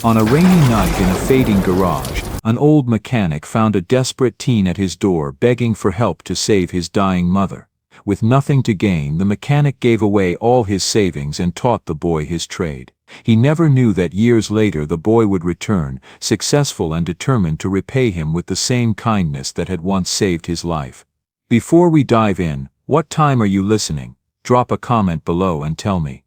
On a rainy night in a fading garage, an old mechanic found a desperate teen at his door begging for help to save his dying mother. With nothing to gain, the mechanic gave away all his savings and taught the boy his trade. He never knew that years later the boy would return, successful and determined to repay him with the same kindness that had once saved his life. Before we dive in, what time are you listening? Drop a comment below and tell me.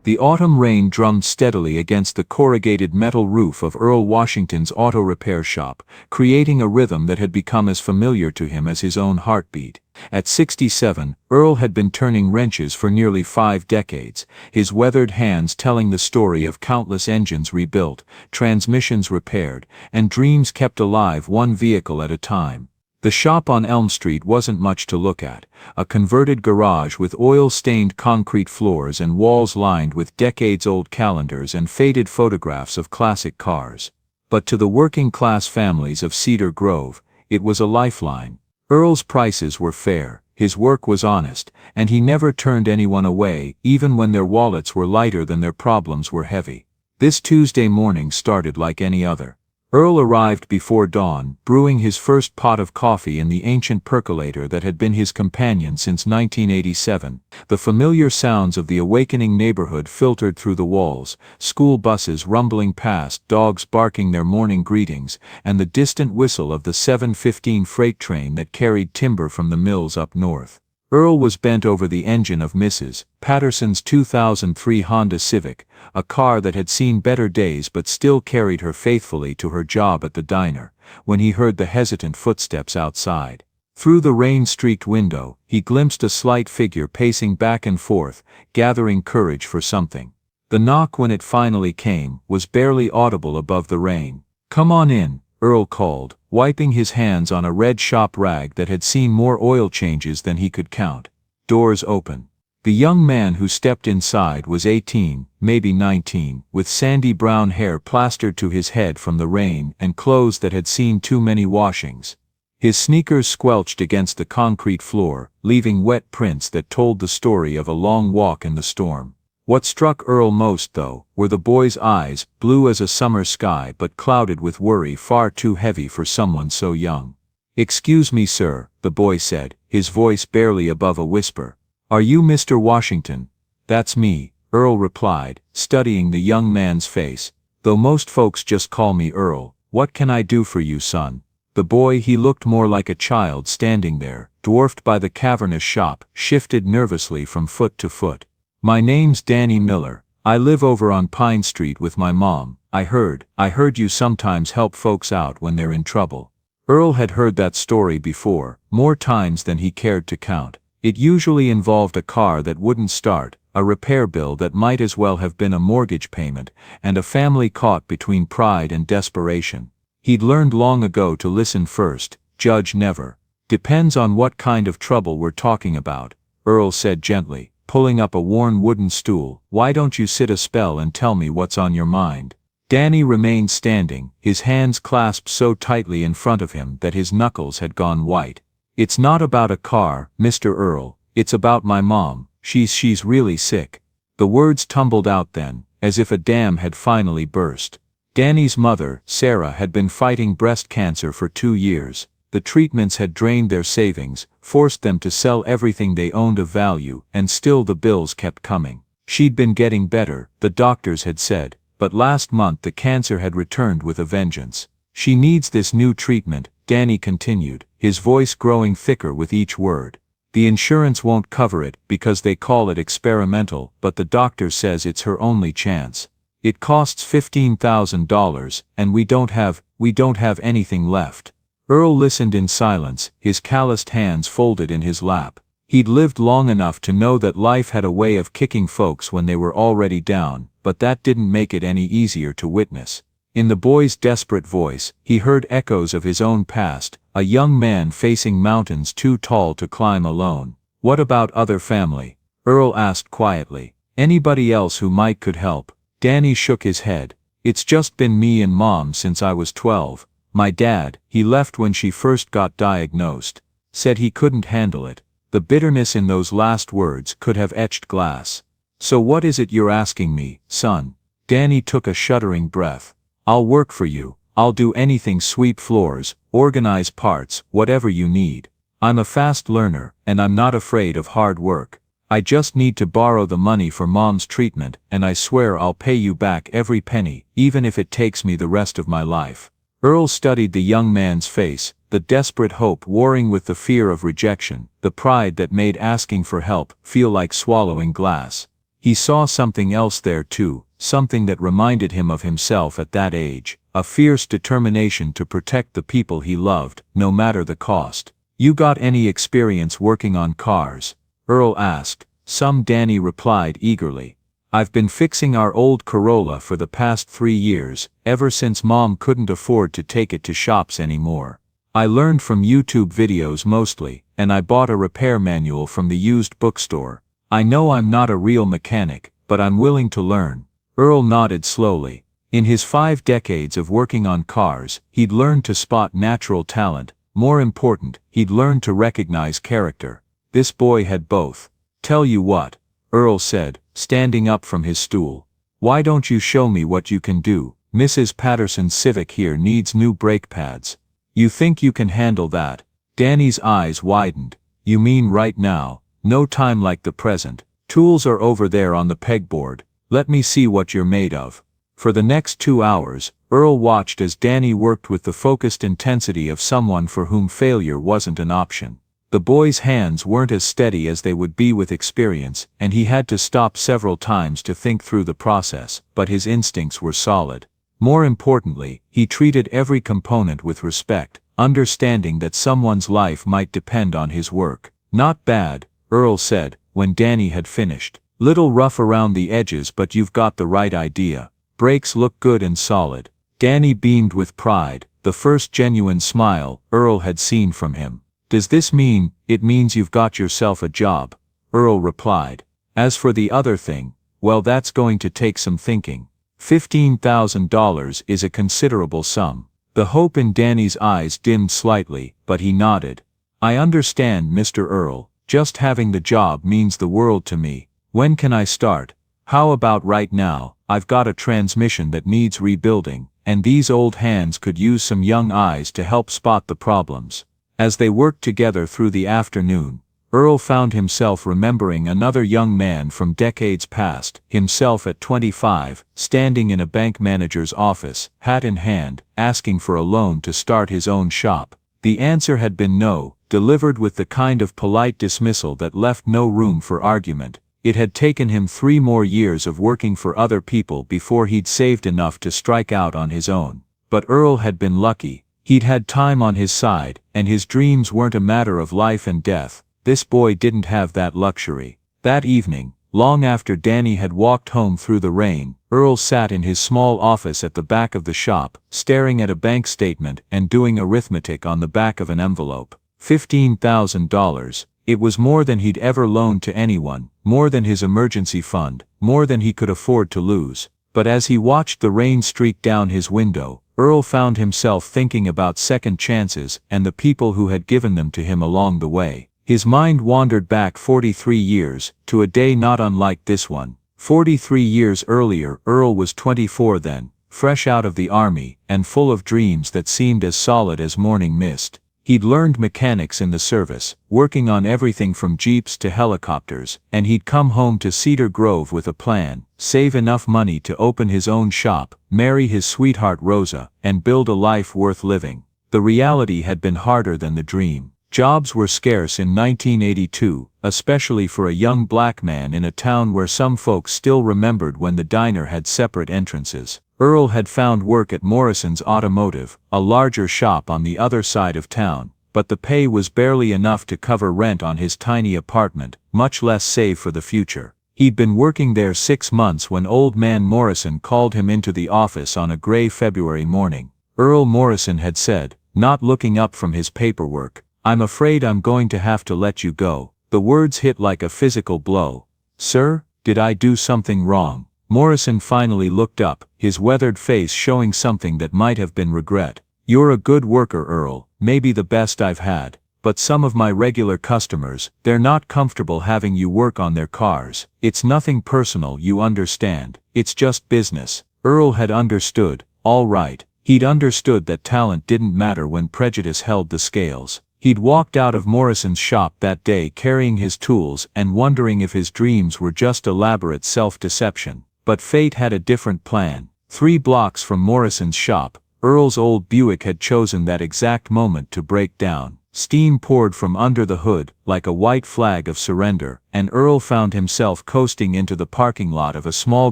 The autumn rain drummed steadily against the corrugated metal roof of Earl Washington's auto repair shop, creating a rhythm that had become as familiar to him as his own heartbeat. At 67, Earl had been turning wrenches for nearly 5 decades, his weathered hands telling the story of countless engines rebuilt, transmissions repaired, and dreams kept alive one vehicle at a time. The shop on Elm Street wasn't much to look at, a converted garage with oil-stained concrete floors and walls lined with decades-old calendars and faded photographs of classic cars. But to the working-class families of Cedar Grove, it was a lifeline. Earl's prices were fair, his work was honest, and he never turned anyone away, even when their wallets were lighter than their problems were heavy. This Tuesday morning started like any other. Earl arrived before dawn, brewing his first pot of coffee in the ancient percolator that had been his companion since 1987. The familiar sounds of the awakening neighborhood filtered through the walls, school buses rumbling past, dogs barking their morning greetings, and the distant whistle of the 7:15 freight train that carried timber from the mills up north. Earl was bent over the engine of Mrs. Patterson's 2003 Honda Civic, a car that had seen better days but still carried her faithfully to her job at the diner, when he heard the hesitant footsteps outside. Through the rain-streaked window, he glimpsed a slight figure pacing back and forth, gathering courage for something. The knock, when it finally came, was barely audible above the rain. "Come on in," Earl called, wiping his hands on a red shop rag that had seen more oil changes than he could count. Doors open. The young man who stepped inside was 18, maybe 19, with sandy brown hair plastered to his head from the rain and clothes that had seen too many washings. His sneakers squelched against the concrete floor, leaving wet prints that told the story of a long walk in the storm. What struck Earl most, though, were the boy's eyes, blue as a summer sky but clouded with worry far too heavy for someone so young. "Excuse me, sir," the boy said, his voice barely above a whisper. "Are you Mr. Washington?" "That's me," Earl replied, studying the young man's face. "Though most folks just call me Earl. What can I do for you, son?" The boy, he looked more like a child standing there, dwarfed by the cavernous shop, shifted nervously from foot to foot. "My name's Danny Miller. I live over on Pine Street with my mom. I heard you sometimes help folks out when they're in trouble." Earl had heard that story before, more times than he cared to count. It usually involved a car that wouldn't start, a repair bill that might as well have been a mortgage payment, and a family caught between pride and desperation. He'd learned long ago to listen first, judge never. "Depends on what kind of trouble we're talking about," Earl said gently, pulling up a worn wooden stool. "Why don't you sit a spell and tell me what's on your mind?" Danny remained standing, his hands clasped so tightly in front of him that his knuckles had gone white. "It's not about a car, Mr. Earl. It's about my mom. She's really sick." The words tumbled out then, as if a dam had finally burst. Danny's mother, Sarah, had been fighting breast cancer for 2 years. The treatments had drained their savings, forced them to sell everything they owned of value, and still the bills kept coming. She'd been getting better, the doctors had said, but last month the cancer had returned with a vengeance. "She needs this new treatment," Danny continued, his voice growing thicker with each word. "The insurance won't cover it because they call it experimental, but the doctor says it's her only chance. It costs $15,000, and we don't have anything left." Earl listened in silence, his calloused hands folded in his lap. He'd lived long enough to know that life had a way of kicking folks when they were already down, but that didn't make it any easier to witness. In the boy's desperate voice, he heard echoes of his own past, a young man facing mountains too tall to climb alone. "What about other family?" Earl asked quietly. "Anybody else who could help?" Danny shook his head. "It's just been me and Mom since I was 12. My dad, he left when she first got diagnosed. Said he couldn't handle it." The bitterness in those last words could have etched glass. "So what is it you're asking me, son?" Danny took a shuddering breath. "I'll work for you. I'll do anything, sweep floors, organize parts, whatever you need. I'm a fast learner, and I'm not afraid of hard work. I just need to borrow the money for Mom's treatment, and I swear I'll pay you back every penny, even if it takes me the rest of my life." Earl studied the young man's face, the desperate hope warring with the fear of rejection, the pride that made asking for help feel like swallowing glass. He saw something else there too, something that reminded him of himself at that age, a fierce determination to protect the people he loved, no matter the cost. "You got any experience working on cars?" Earl asked. "Some," Danny replied eagerly. "I've been fixing our old Corolla for the past 3 years, ever since Mom couldn't afford to take it to shops anymore. I learned from YouTube videos mostly, and I bought a repair manual from the used bookstore. I know I'm not a real mechanic, but I'm willing to learn." Earl nodded slowly. In his 5 decades of working on cars, he'd learned to spot natural talent. More important, he'd learned to recognize character. This boy had both. "Tell you what," Earl said, standing up from his stool. "Why don't you show me what you can do? Mrs. Patterson's Civic here needs new brake pads. You think you can handle that?" Danny's eyes widened. "You mean right now? No time like the present. Tools are over there on the pegboard. Let me see what you're made of." For the next 2 hours, Earl watched as Danny worked with the focused intensity of someone for whom failure wasn't an option. The boy's hands weren't as steady as they would be with experience, and he had to stop several times to think through the process, but his instincts were solid. More importantly, he treated every component with respect, understanding that someone's life might depend on his work. "Not bad," Earl said, when Danny had finished. "Little rough around the edges, but you've got the right idea. Brakes look good and solid." Danny beamed with pride, the first genuine smile Earl had seen from him. "Does this mean?" "It means you've got yourself a job," Earl replied. "As for the other thing, well, that's going to take some thinking. $15,000 is a considerable sum." The hope in Danny's eyes dimmed slightly, but he nodded. "I understand, Mr. Earl. Just having the job means the world to me. When can I start?" "How about right now? I've got a transmission that needs rebuilding, and these old hands could use some young eyes to help spot the problems." As they worked together through the afternoon, Earl found himself remembering another young man from decades past, himself at 25, standing in a bank manager's office, hat in hand, asking for a loan to start his own shop. The answer had been no, delivered with the kind of polite dismissal that left no room for argument. It had taken him 3 more years of working for other people before he'd saved enough to strike out on his own. But Earl had been lucky. He'd had time on his side, and his dreams weren't a matter of life and death. This boy didn't have that luxury. That evening, long after Danny had walked home through the rain, Earl sat in his small office at the back of the shop, staring at a bank statement and doing arithmetic on the back of an envelope. $15,000. It was more than he'd ever loaned to anyone, more than his emergency fund, more than he could afford to lose. But as he watched the rain streak down his window, Earl found himself thinking about second chances and the people who had given them to him along the way. His mind wandered back 43 years, to a day not unlike this one. 43 years earlier, Earl was 24 then, fresh out of the army, and full of dreams that seemed as solid as morning mist. He'd learned mechanics in the service, working on everything from jeeps to helicopters, and he'd come home to Cedar Grove with a plan: save enough money to open his own shop, marry his sweetheart Rosa, and build a life worth living. The reality had been harder than the dream. Jobs were scarce in 1982, especially for a young black man in a town where some folks still remembered when the diner had separate entrances. Earl had found work at Morrison's Automotive, a larger shop on the other side of town, but the pay was barely enough to cover rent on his tiny apartment, much less save for the future. He'd been working there 6 months when Old Man Morrison called him into the office on a gray February morning. Earl Morrison had said, not looking up from his paperwork, "I'm afraid I'm going to have to let you go." The words hit like a physical blow. "Sir, did I do something wrong?" Morrison finally looked up, his weathered face showing something that might have been regret. "You're a good worker, Earl, maybe the best I've had. but some of my regular customers, they're not comfortable having you work on their cars. It's nothing personal, you understand. It's just business." Earl had understood, all right. He'd understood that talent didn't matter when prejudice held the scales. He'd walked out of Morrison's shop that day carrying his tools and wondering if his dreams were just elaborate self-deception. But fate had a different plan. 3 blocks from Morrison's shop, Earl's old Buick had chosen that exact moment to break down. Steam poured from under the hood, like a white flag of surrender, and Earl found himself coasting into the parking lot of a small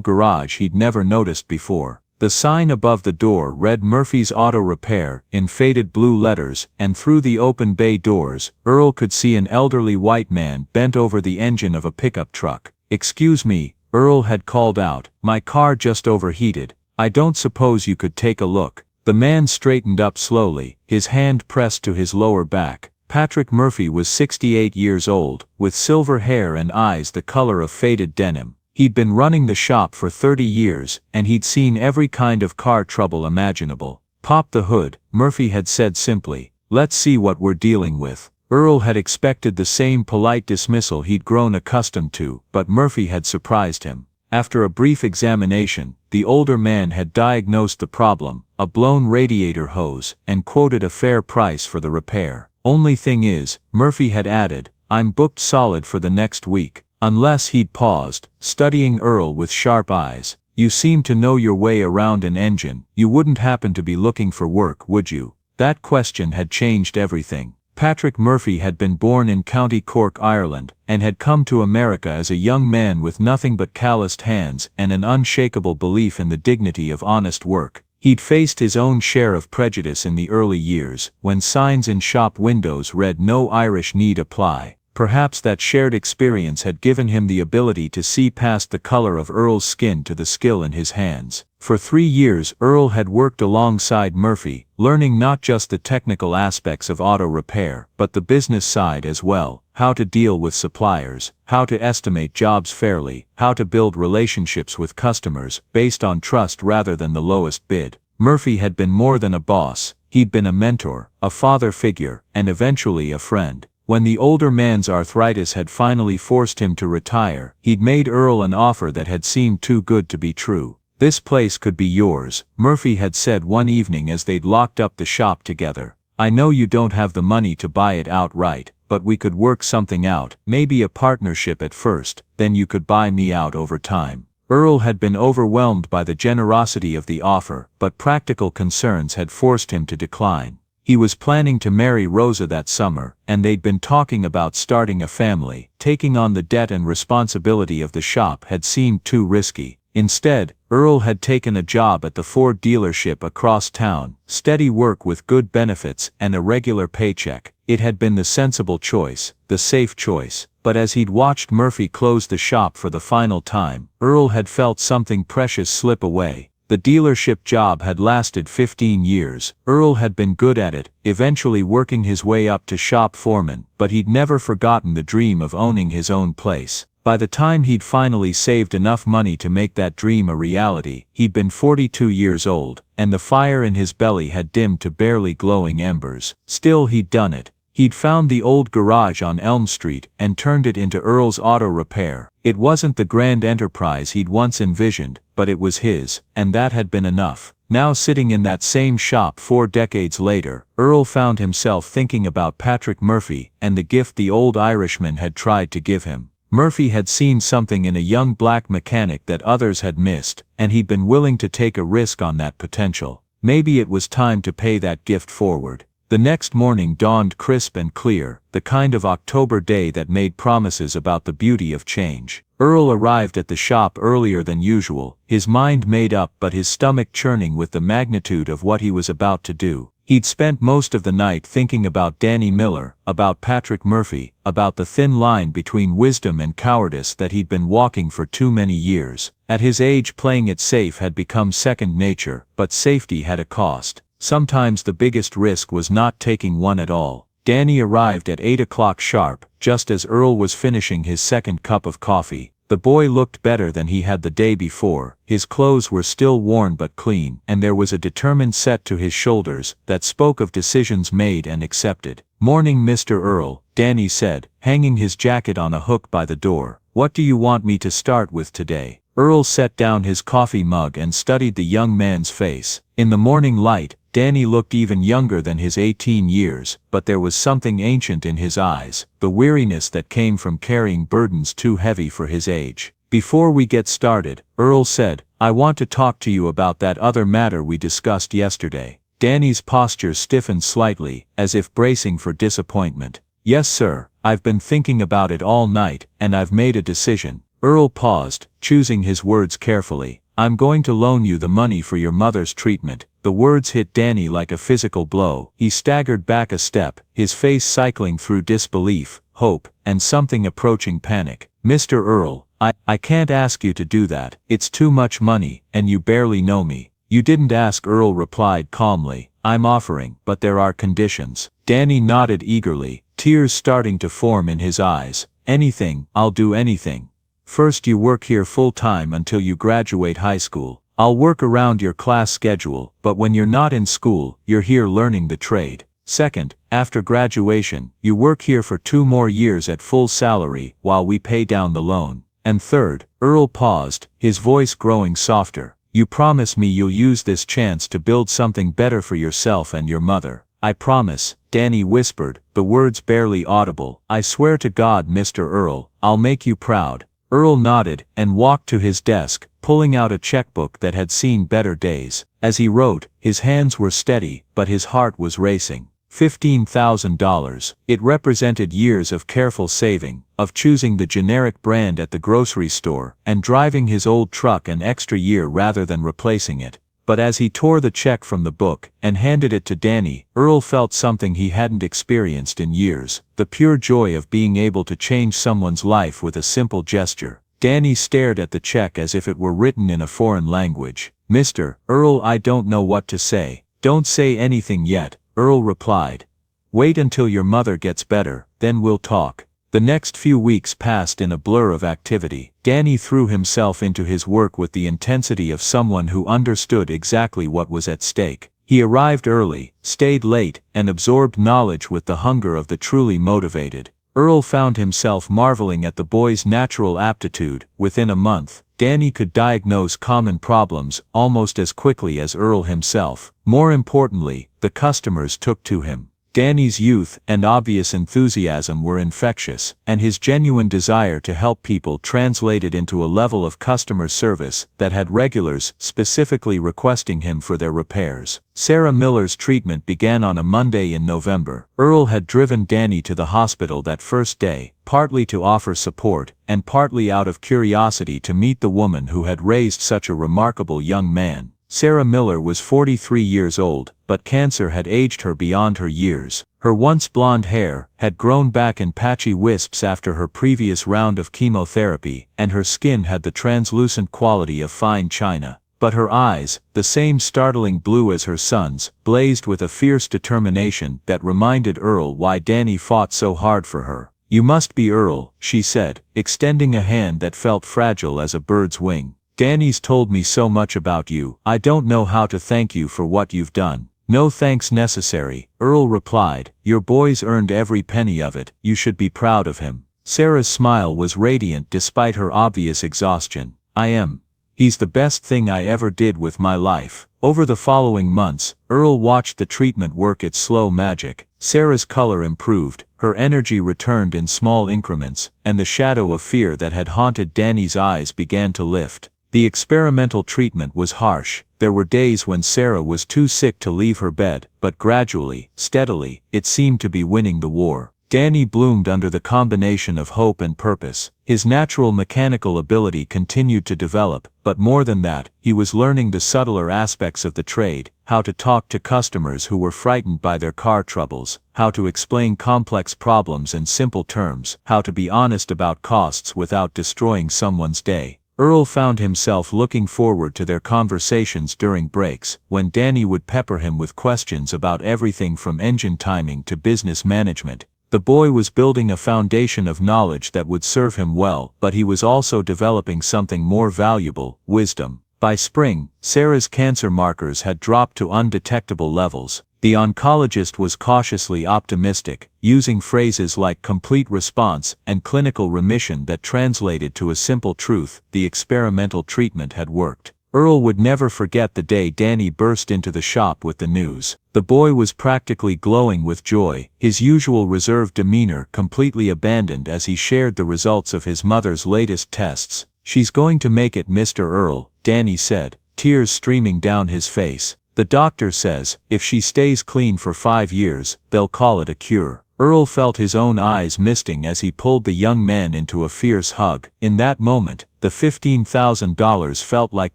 garage he'd never noticed before. The sign above the door read Murphy's Auto Repair in faded blue letters, and through the open bay doors, Earl could see an elderly white man bent over the engine of a pickup truck. "Excuse me," Earl had called out, "my car just overheated. I don't suppose you could take a look." The man straightened up slowly, his hand pressed to his lower back. Patrick Murphy was 68 years old, with silver hair and eyes the color of faded denim. He'd been running the shop for 30 years, and he'd seen every kind of car trouble imaginable. "Pop the hood," Murphy had said simply. "Let's see what we're dealing with." Earl had expected the same polite dismissal he'd grown accustomed to, but Murphy had surprised him. After a brief examination, the older man had diagnosed the problem, a blown radiator hose, and quoted a fair price for the repair. "Only thing is," Murphy had added, "I'm booked solid for the next week." Unless he'd paused, studying Earl with sharp eyes. "You seem to know your way around an engine. You wouldn't happen to be looking for work, would you?" That question had changed everything. Patrick Murphy had been born in County Cork, Ireland, and had come to America as a young man with nothing but calloused hands and an unshakable belief in the dignity of honest work. He'd faced his own share of prejudice in the early years, when signs in shop windows read "No Irish Need Apply." Perhaps that shared experience had given him the ability to see past the color of Earl's skin to the skill in his hands. For 3 years Earl had worked alongside Murphy, learning not just the technical aspects of auto repair, but the business side as well: how to deal with suppliers, how to estimate jobs fairly, how to build relationships with customers, based on trust rather than the lowest bid. Murphy had been more than a boss, he'd been a mentor, a father figure, and eventually a friend. When the older man's arthritis had finally forced him to retire, he'd made Earl an offer that had seemed too good to be true. "This place could be yours," Murphy had said one evening as they'd locked up the shop together. "I know you don't have the money to buy it outright, but we could work something out, maybe a partnership at first, then you could buy me out over time." Earl had been overwhelmed by the generosity of the offer, but practical concerns had forced him to decline. He was planning to marry Rosa that summer, and they'd been talking about starting a family. Taking on the debt and responsibility of the shop had seemed too risky. Instead, Earl had taken a job at the Ford dealership across town, steady work with good benefits and a regular paycheck. It had been the sensible choice, the safe choice. But as he'd watched Murphy close the shop for the final time, Earl had felt something precious slip away. The dealership job had lasted 15 years. Earl had been good at it, eventually working his way up to shop foreman, but he'd never forgotten the dream of owning his own place. By the time he'd finally saved enough money to make that dream a reality, he'd been 42 years old, and the fire in his belly had dimmed to barely glowing embers. Still, he'd done it. He'd found the old garage on Elm Street and turned it into Earl's Auto Repair. It wasn't the grand enterprise he'd once envisioned, but it was his, and that had been enough. Now sitting in that same shop 4 decades later, Earl found himself thinking about Patrick Murphy and the gift the old Irishman had tried to give him. Murphy had seen something in a young black mechanic that others had missed, and he'd been willing to take a risk on that potential. Maybe it was time to pay that gift forward. The next morning dawned crisp and clear, the kind of October day that made promises about the beauty of change. Earl arrived at the shop earlier than usual, his mind made up but his stomach churning with the magnitude of what he was about to do. He'd spent most of the night thinking about Danny Miller, about Patrick Murphy, about the thin line between wisdom and cowardice that he'd been walking for too many years. At his age, playing it safe had become second nature, but safety had a cost. Sometimes the biggest risk was not taking one at all. Danny arrived at 8 o'clock sharp, just as Earl was finishing his second cup of coffee. The boy looked better than he had the day before, his clothes were still worn but clean, and there was a determined set to his shoulders that spoke of decisions made and accepted. "Morning, Mr. Earl," Danny said, hanging his jacket on a hook by the door. "What do you want me to start with today?" Earl set down his coffee mug and studied the young man's face. In the morning light, Danny looked even younger than his 18 years, but there was something ancient in his eyes, the weariness that came from carrying burdens too heavy for his age. "Before we get started," Earl said, "I want to talk to you about that other matter we discussed yesterday." Danny's posture stiffened slightly, as if bracing for disappointment. "Yes, sir, I've been thinking about it all night, and I've made a decision." Earl paused, choosing his words carefully. "I'm going to loan you the money for your mother's treatment." The words hit Danny like a physical blow. He staggered back a step, his face cycling through disbelief, hope, and something approaching panic. "Mr. Earl, I can't ask you to do that. It's too much money, and you barely know me." "You didn't ask," Earl replied calmly. "I'm offering, but there are conditions." Danny nodded eagerly, tears starting to form in his eyes. "Anything, I'll do anything. First, you work here full-time until you graduate high school. I'll work around your class schedule, but when you're not in school, you're here learning the trade. Second, after graduation, you work here for 2 more years at full salary while we pay down the loan. And third," Earl paused, his voice growing softer, "you promise me you'll use this chance to build something better for yourself and your mother." "I promise," Danny whispered, the words barely audible. "I swear to God, Mr. Earl, I'll make you proud." Earl nodded and walked to his desk, pulling out a checkbook that had seen better days. As he wrote, his hands were steady, but his heart was racing. $15,000. It represented years of careful saving, of choosing the generic brand at the grocery store, and driving his old truck an extra year rather than replacing it. But as he tore the check from the book and handed it to Danny, Earl felt something he hadn't experienced in years, the pure joy of being able to change someone's life with a simple gesture. Danny stared at the check as if it were written in a foreign language. "Mr. Earl, I don't know what to say." "Don't say anything yet," Earl replied. "Wait until your mother gets better, then we'll talk." The next few weeks passed in a blur of activity. Danny threw himself into his work with the intensity of someone who understood exactly what was at stake. He arrived early, stayed late, and absorbed knowledge with the hunger of the truly motivated. Earl found himself marveling at the boy's natural aptitude. Within a month, Danny could diagnose common problems almost as quickly as Earl himself. More importantly, the customers took to him. Danny's youth and obvious enthusiasm were infectious, and his genuine desire to help people translated into a level of customer service that had regulars specifically requesting him for their repairs. Sarah Miller's treatment began on a Monday in November. Earl had driven Danny to the hospital that first day, partly to offer support, and partly out of curiosity to meet the woman who had raised such a remarkable young man. Sarah Miller was 43 years old, but cancer had aged her beyond her years. Her once blonde hair had grown back in patchy wisps after her previous round of chemotherapy, and her skin had the translucent quality of fine china. But her eyes, the same startling blue as her son's, blazed with a fierce determination that reminded Earl why Danny fought so hard for her. "You must be Earl," she said, extending a hand that felt fragile as a bird's wing. "Danny's told me so much about you. I don't know how to thank you for what you've done." "No thanks necessary," Earl replied. "Your boy's earned every penny of it. You should be proud of him." Sarah's smile was radiant despite her obvious exhaustion. "I am. He's the best thing I ever did with my life." Over the following months, Earl watched the treatment work its slow magic. Sarah's color improved, her energy returned in small increments, and the shadow of fear that had haunted Danny's eyes began to lift. The experimental treatment was harsh. There were days when Sarah was too sick to leave her bed, but gradually, steadily, it seemed to be winning the war. Danny bloomed under the combination of hope and purpose. His natural mechanical ability continued to develop, but more than that, he was learning the subtler aspects of the trade, how to talk to customers who were frightened by their car troubles, how to explain complex problems in simple terms, how to be honest about costs without destroying someone's day. Earl found himself looking forward to their conversations during breaks, when Danny would pepper him with questions about everything from engine timing to business management. The boy was building a foundation of knowledge that would serve him well, but he was also developing something more valuable: wisdom. By spring, Sarah's cancer markers had dropped to undetectable levels. The oncologist was cautiously optimistic, using phrases like complete response and clinical remission that translated to a simple truth: the experimental treatment had worked. Earl would never forget the day Danny burst into the shop with the news. The boy was practically glowing with joy, his usual reserved demeanor completely abandoned as he shared the results of his mother's latest tests. "She's going to make it, Mr. Earl," Danny said, tears streaming down his face. "The doctor says, if she stays clean for 5 years, they'll call it a cure." Earl felt his own eyes misting as he pulled the young man into a fierce hug. In that moment, the $15,000 felt like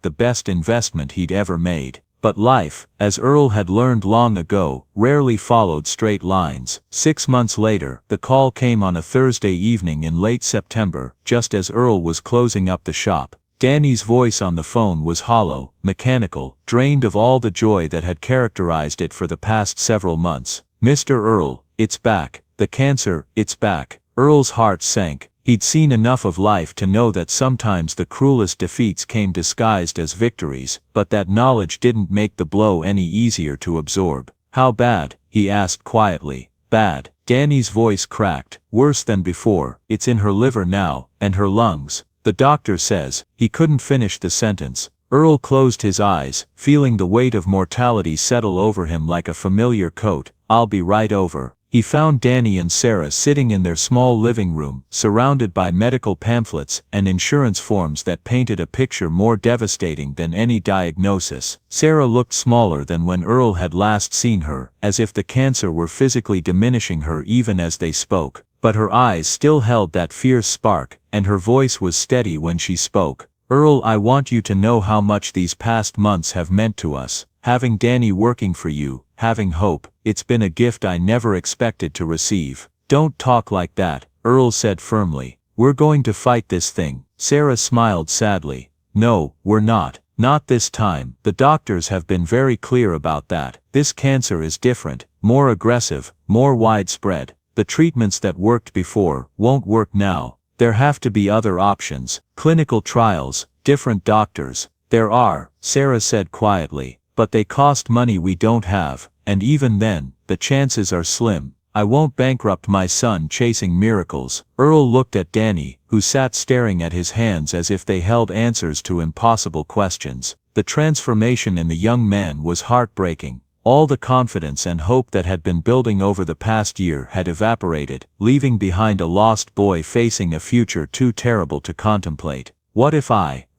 the best investment he'd ever made. But life, as Earl had learned long ago, rarely followed straight lines. 6 months later, the call came on a Thursday evening in late September, just as Earl was closing up the shop. Danny's voice on the phone was hollow, mechanical, drained of all the joy that had characterized it for the past several months. "Mr. Earl, it's back. The cancer, it's back." Earl's heart sank. He'd seen enough of life to know that sometimes the cruelest defeats came disguised as victories, but that knowledge didn't make the blow any easier to absorb. "How bad?" he asked quietly. "Bad." Danny's voice cracked. "Worse than before. It's in her liver now, and her lungs. The doctor says." He couldn't finish the sentence. Earl closed his eyes, feeling the weight of mortality settle over him like a familiar coat. "I'll be right over." He found Danny and Sarah sitting in their small living room, surrounded by medical pamphlets and insurance forms that painted a picture more devastating than any diagnosis. Sarah looked smaller than when Earl had last seen her, as if the cancer were physically diminishing her even as they spoke. But her eyes still held that fierce spark, and her voice was steady when she spoke. "Earl, I want you to know how much these past months have meant to us. Having Danny working for you, having hope, it's been a gift I never expected to receive." "Don't talk like that," Earl said firmly. "We're going to fight this thing." Sarah smiled sadly. "No, we're not. Not this time. The doctors have been very clear about that. This cancer is different, more aggressive, more widespread. The treatments that worked before won't work now. There have to be other options, clinical trials, different doctors." "There are," Sarah said quietly, "but they cost money we don't have, and even then, the chances are slim. I won't bankrupt my son chasing miracles." Earl looked at Danny, who sat staring at his hands as if they held answers to impossible questions. The transformation in the young man was heartbreaking. All the confidence and hope that had been building over the past year had evaporated, leaving behind a lost boy facing a future too terrible to contemplate. "What if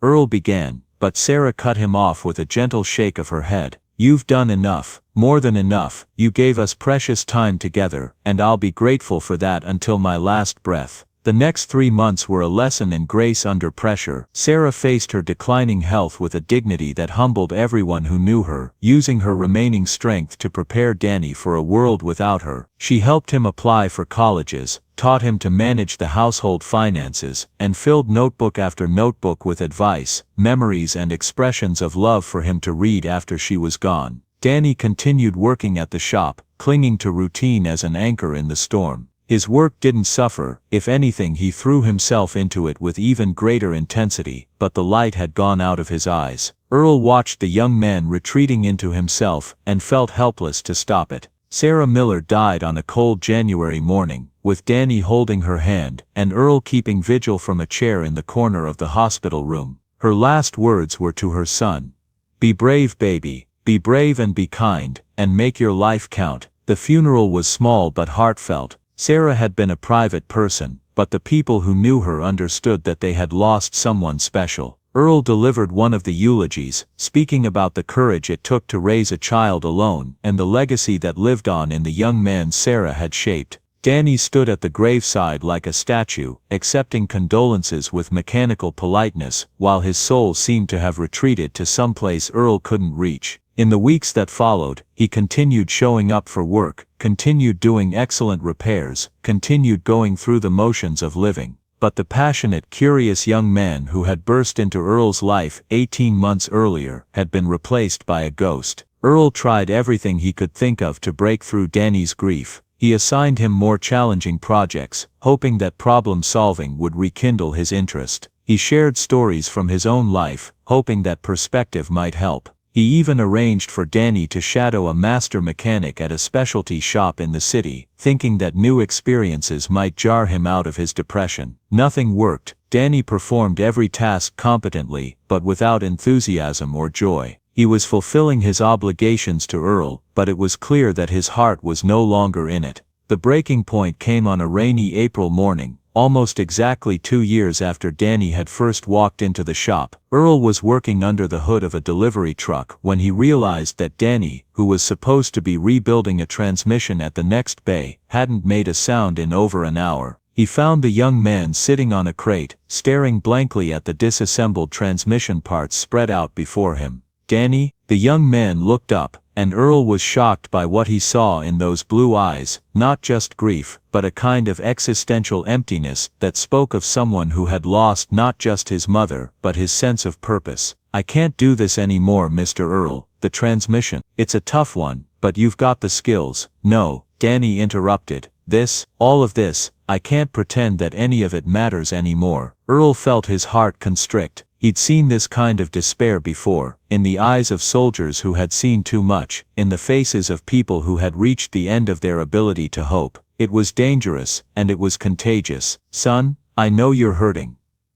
Earl began, but Sarah cut him off with a gentle shake of her head. "You've done enough, more than enough. You gave us precious time together, and I'll be grateful for that until my last breath." The next 3 months were a lesson in grace under pressure. Sarah faced her declining health with a dignity that humbled everyone who knew her, using her remaining strength to prepare Danny for a world without her. She helped him apply for colleges, taught him to manage the household finances, and filled notebook after notebook with advice, memories and expressions of love for him to read after she was gone. Danny continued working at the shop, clinging to routine as an anchor in the storm. His work didn't suffer. If anything, he threw himself into it with even greater intensity, but the light had gone out of his eyes. Earl watched the young man retreating into himself, and felt helpless to stop it. Sarah Miller died on a cold January morning, with Danny holding her hand, and Earl keeping vigil from a chair in the corner of the hospital room. Her last words were to her son. "Be brave, baby. Be brave and be kind, and make your life count." The funeral was small but heartfelt. Sarah had been a private person, but the people who knew her understood that they had lost someone special. Earl delivered one of the eulogies, speaking about the courage it took to raise a child alone, and the legacy that lived on in the young man Sarah had shaped. Danny stood at the graveside like a statue, accepting condolences with mechanical politeness, while his soul seemed to have retreated to some place Earl couldn't reach. In the weeks that followed, he continued showing up for work, continued doing excellent repairs, continued going through the motions of living. But the passionate, curious young man who had burst into Earl's life 18 months earlier had been replaced by a ghost. Earl tried everything he could think of to break through Danny's grief. He assigned him more challenging projects, hoping that problem-solving would rekindle his interest. He shared stories from his own life, hoping that perspective might help. He even arranged for Danny to shadow a master mechanic at a specialty shop in the city, thinking that new experiences might jar him out of his depression. Nothing worked. Danny performed every task competently, but without enthusiasm or joy. He was fulfilling his obligations to Earl, but it was clear that his heart was no longer in it. The breaking point came on a rainy April morning, almost exactly 2 years after Danny had first walked into the shop. Earl was working under the hood of a delivery truck when he realized that Danny, who was supposed to be rebuilding a transmission at the next bay, hadn't made a sound in over an hour. He found the young man sitting on a crate, staring blankly at the disassembled transmission parts spread out before him. "Danny?" The young man looked up, and Earl was shocked by what he saw in those blue eyes, not just grief, but a kind of existential emptiness that spoke of someone who had lost not just his mother, but his sense of purpose. "I can't do this anymore, Mr. Earl. The transmission. It's a tough one, but you've got the skills." "No," Danny interrupted. All of this, I can't pretend that any of it matters anymore." Earl felt his heart constrict. He'd seen this kind of despair before, in the eyes of soldiers who had seen too much, in the faces of people who had reached the end of their ability to hope. It was dangerous, and it was contagious. "Son, I know you're hurting.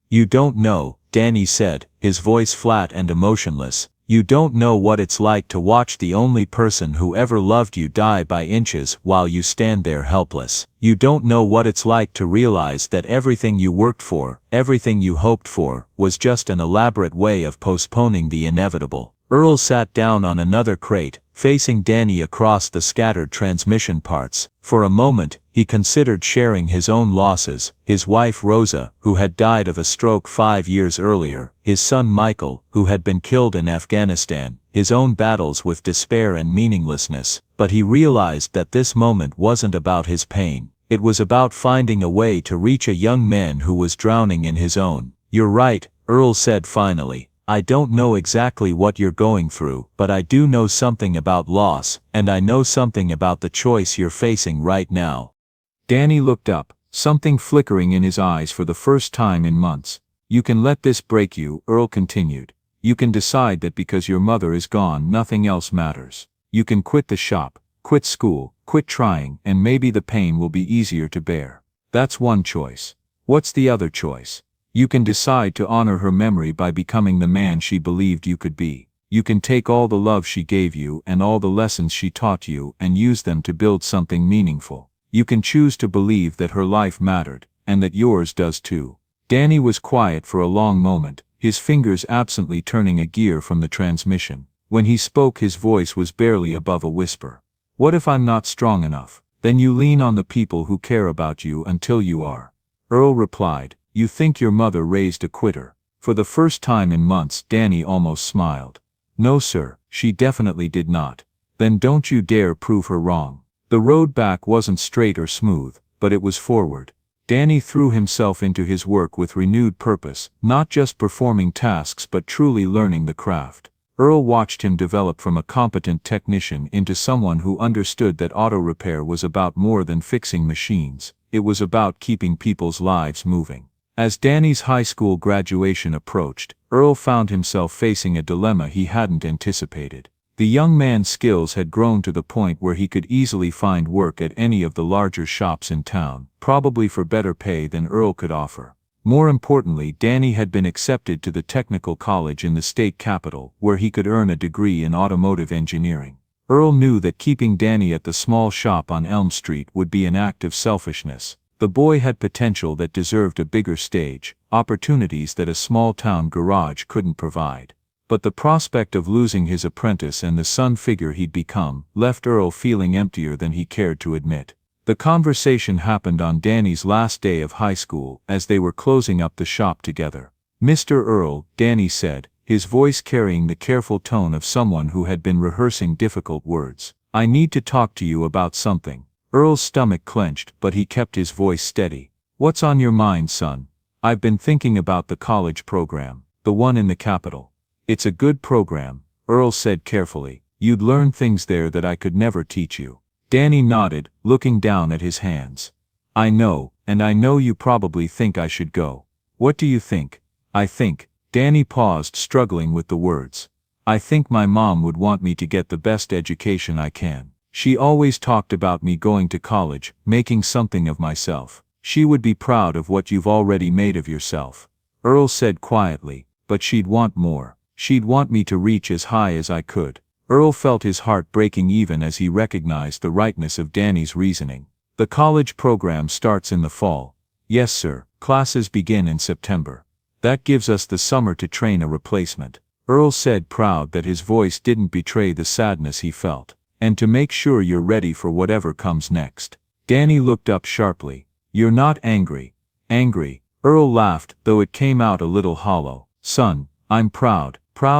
You don't know," Danny said, his voice flat and emotionless. "You don't know what it's like to watch the only person who ever loved you die by inches while you stand there helpless. You don't know what it's like to realize that everything you worked for, everything you hoped for, was just an elaborate way of postponing the inevitable." Earl sat down on another crate, facing Danny across the scattered transmission parts. For a moment, he considered sharing his own losses: his wife Rosa, who had died of a stroke 5 years earlier, his son Michael, who had been killed in Afghanistan, his own battles with despair and meaninglessness. But he realized that this moment wasn't about his pain. It was about finding a way to reach a young man who was drowning in his own. "You're right," Earl said finally. "I don't know exactly what you're going through, but I do know something about loss, and I know something about the choice you're facing right now." Danny looked up, something flickering in his eyes for the first time in months. "You can let this break you," Earl continued. "You can decide that because your mother is gone nothing else matters. You can quit the shop, quit school, quit trying, and maybe the pain will be easier to bear. That's one choice. What's the other choice? You can decide to honor her memory by becoming the man she believed you could be. You can take all the love she gave you and all the lessons she taught you and use them to build something meaningful. You can choose to believe that her life mattered, and that yours does too." Danny was quiet for a long moment, his fingers absently turning a gear from the transmission. When he spoke, his voice was barely above a whisper. "What if I'm not strong enough? Then you lean on the people who care about you until you are." Earl replied, "You think your mother raised a quitter?" For the first time in months, Danny almost smiled. "No sir, she definitely did not." "Then don't you dare prove her wrong." The road back wasn't straight or smooth, but it was forward. Danny threw himself into his work with renewed purpose, not just performing tasks but truly learning the craft. Earl watched him develop from a competent technician into someone who understood that auto repair was about more than fixing machines. It was about keeping people's lives moving. As Danny's high school graduation approached, Earl found himself facing a dilemma he hadn't anticipated. The young man's skills had grown to the point where he could easily find work at any of the larger shops in town, probably for better pay than Earl could offer. More importantly, Danny had been accepted to the technical college in the state capital, where he could earn a degree in automotive engineering. Earl knew that keeping Danny at the small shop on Elm Street would be an act of selfishness. The boy had potential that deserved a bigger stage, opportunities that a small-town garage couldn't provide. But the prospect of losing his apprentice and the son figure he'd become left Earl feeling emptier than he cared to admit. The conversation happened on Danny's last day of high school as they were closing up the shop together. "Mr. Earl," Danny said, his voice carrying the careful tone of someone who had been rehearsing difficult words. "I need to talk to you about something." Earl's stomach clenched, but he kept his voice steady. "What's on your mind, son?" "I've been thinking about the college program, the one in the capital." "It's a good program," Earl said carefully. "You'd learn things there that I could never teach you." Danny nodded, looking down at his hands. I know, and I know you probably think I should go. What do you think? I think. Danny paused, struggling with the words. I think my mom would want me to get the best education I can. She always talked about me going to college, making something of myself. She would be proud of what you've already made of yourself. Earl said quietly, but she'd want more. She'd want me to reach as high as I could. Earl felt his heart breaking even as he recognized the rightness of Danny's reasoning. The college program starts in the fall. Yes, sir. Classes begin in September. That gives us the summer to train a replacement. Earl said, proud that his voice didn't betray the sadness he felt. And to make sure you're ready for whatever comes next. Danny looked up sharply. You're not angry. Angry. Earl laughed, though it came out a little hollow. Son, I'm proud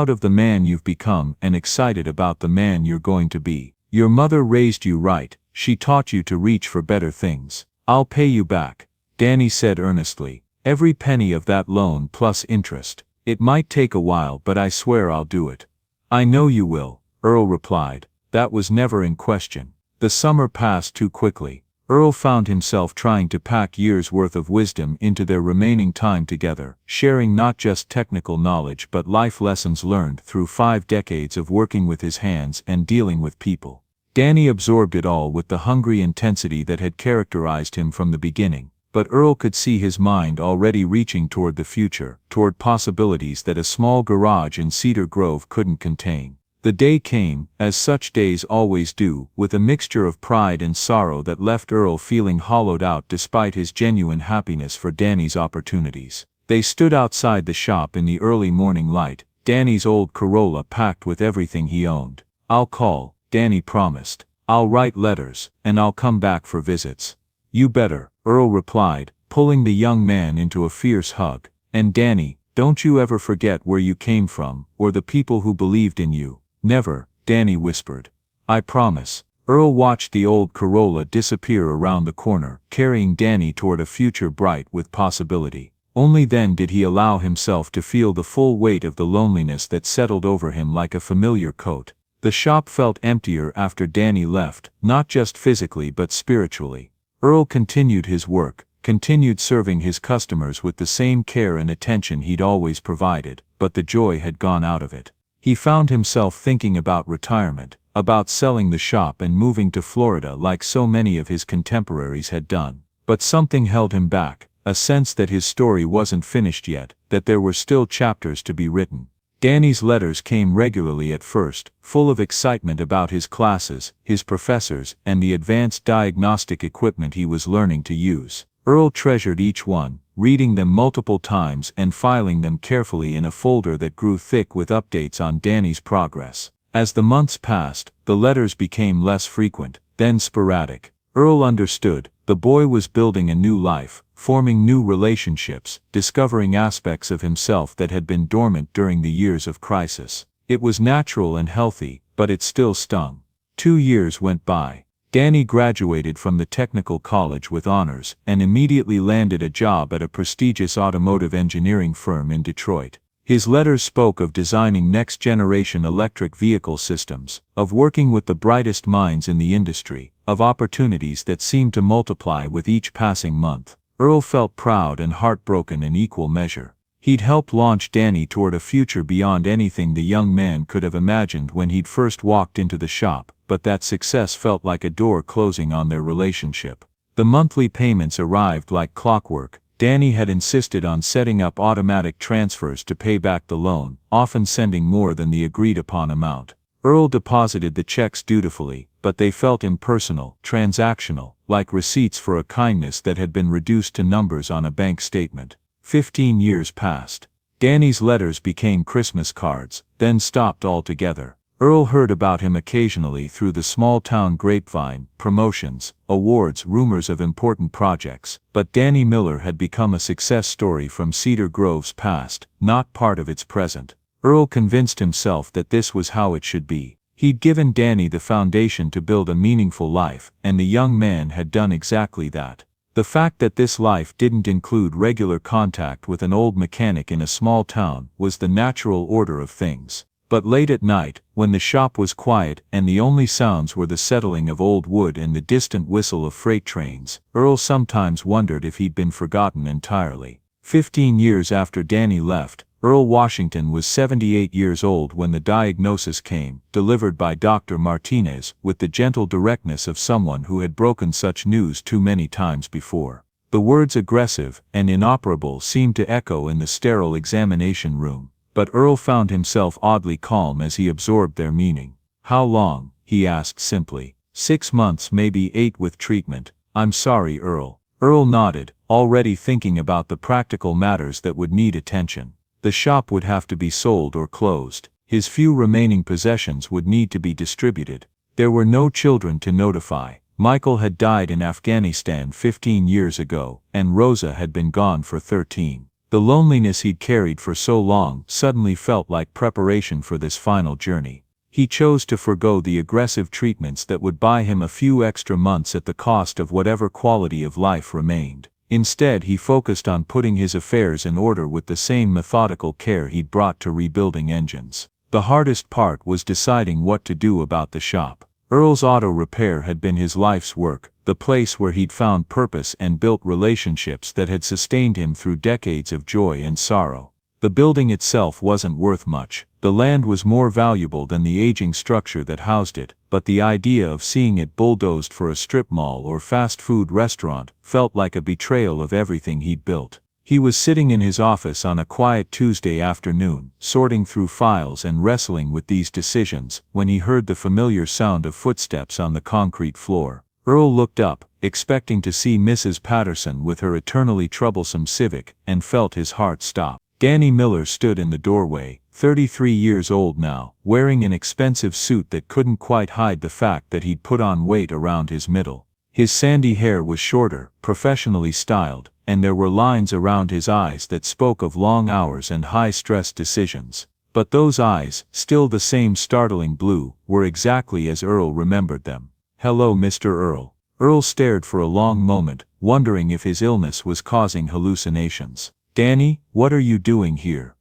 of the man you've become and excited about the man you're going to be. Your mother raised you right. She taught you to reach for better things. I'll pay you back, Danny said earnestly. Every penny of that loan plus interest. It might take a while, but I swear I'll do it. I know you will, Earl replied. That was never in question. The summer passed too quickly. Earl found himself trying to pack years' worth of wisdom into their remaining time together, sharing not just technical knowledge but life lessons learned through 5 decades of working with his hands and dealing with people. Danny absorbed it all with the hungry intensity that had characterized him from the beginning, but Earl could see his mind already reaching toward the future, toward possibilities that a small garage in Cedar Grove couldn't contain. The day came, as such days always do, with a mixture of pride and sorrow that left Earl feeling hollowed out despite his genuine happiness for Danny's opportunities. They stood outside the shop in the early morning light, Danny's old Corolla packed with everything he owned. I'll call, Danny promised. I'll write letters, and I'll come back for visits. You better, Earl replied, pulling the young man into a fierce hug. And Danny, don't you ever forget where you came from, or the people who believed in you. Never, Danny whispered. I promise. Earl watched the old Corolla disappear around the corner, carrying Danny toward a future bright with possibility. Only then did he allow himself to feel the full weight of the loneliness that settled over him like a familiar coat. The shop felt emptier after Danny left, not just physically but spiritually. Earl continued his work, continued serving his customers with the same care and attention he'd always provided, but the joy had gone out of it. He found himself thinking about retirement, about selling the shop and moving to Florida like so many of his contemporaries had done. But something held him back, a sense that his story wasn't finished yet, that there were still chapters to be written. Danny's letters came regularly at first, full of excitement about his classes, his professors, and the advanced diagnostic equipment he was learning to use. Earl treasured each one, reading them multiple times and filing them carefully in a folder that grew thick with updates on Danny's progress. As the months passed, the letters became less frequent, then sporadic. Earl understood, the boy was building a new life, forming new relationships, discovering aspects of himself that had been dormant during the years of crisis. It was natural and healthy, but it still stung. 2 years went by. Danny graduated from the technical college with honors and immediately landed a job at a prestigious automotive engineering firm in Detroit. His letters spoke of designing next-generation electric vehicle systems, of working with the brightest minds in the industry, of opportunities that seemed to multiply with each passing month. Earl felt proud and heartbroken in equal measure. He'd helped launch Danny toward a future beyond anything the young man could have imagined when he'd first walked into the shop, but that success felt like a door closing on their relationship. The monthly payments arrived like clockwork. Danny had insisted on setting up automatic transfers to pay back the loan, often sending more than the agreed-upon amount. Earl deposited the checks dutifully, but they felt impersonal, transactional, like receipts for a kindness that had been reduced to numbers on a bank statement. 15 years passed. Danny's letters became Christmas cards, then stopped altogether. Earl heard about him occasionally through the small-town grapevine, promotions, awards, rumors of important projects, but Danny Miller had become a success story from Cedar Grove's past, not part of its present. Earl convinced himself that this was how it should be. He'd given Danny the foundation to build a meaningful life, and the young man had done exactly that. The fact that this life didn't include regular contact with an old mechanic in a small town was the natural order of things. But late at night, when the shop was quiet and the only sounds were the settling of old wood and the distant whistle of freight trains, Earl sometimes wondered if he'd been forgotten entirely. 15 years after Danny left, Earl Washington was 78 years old when the diagnosis came, delivered by Dr. Martinez, with the gentle directness of someone who had broken such news too many times before. The words aggressive and inoperable seemed to echo in the sterile examination room, but Earl found himself oddly calm as he absorbed their meaning. "How long?" he asked simply. 6 months, maybe 8 with treatment. "I'm sorry, Earl." Earl nodded, already thinking about the practical matters that would need attention. The shop would have to be sold or closed. His few remaining possessions would need to be distributed. There were no children to notify. Michael had died in Afghanistan 15 years ago, and Rosa had been gone for 13. The loneliness he'd carried for so long suddenly felt like preparation for this final journey. He chose to forego the aggressive treatments that would buy him a few extra months at the cost of whatever quality of life remained. Instead, he focused on putting his affairs in order with the same methodical care he'd brought to rebuilding engines. The hardest part was deciding what to do about the shop. Earl's auto repair had been his life's work, the place where he'd found purpose and built relationships that had sustained him through decades of joy and sorrow. The building itself wasn't worth much. The land was more valuable than the aging structure that housed it, but the idea of seeing it bulldozed for a strip mall or fast food restaurant felt like a betrayal of everything he'd built. He was sitting in his office on a quiet Tuesday afternoon, sorting through files and wrestling with these decisions, when he heard the familiar sound of footsteps on the concrete floor. Earl looked up, expecting to see Mrs. Patterson with her eternally troublesome Civic, and felt his heart stop. Danny Miller stood in the doorway, 33 years old now, wearing an expensive suit that couldn't quite hide the fact that he'd put on weight around his middle. His sandy hair was shorter, professionally styled, and there were lines around his eyes that spoke of long hours and high-stress decisions. But those eyes, still the same startling blue, were exactly as Earl remembered them. "Hello, Mr. Earl." Earl stared for a long moment, wondering if his illness was causing hallucinations. "Danny, what are you doing here?"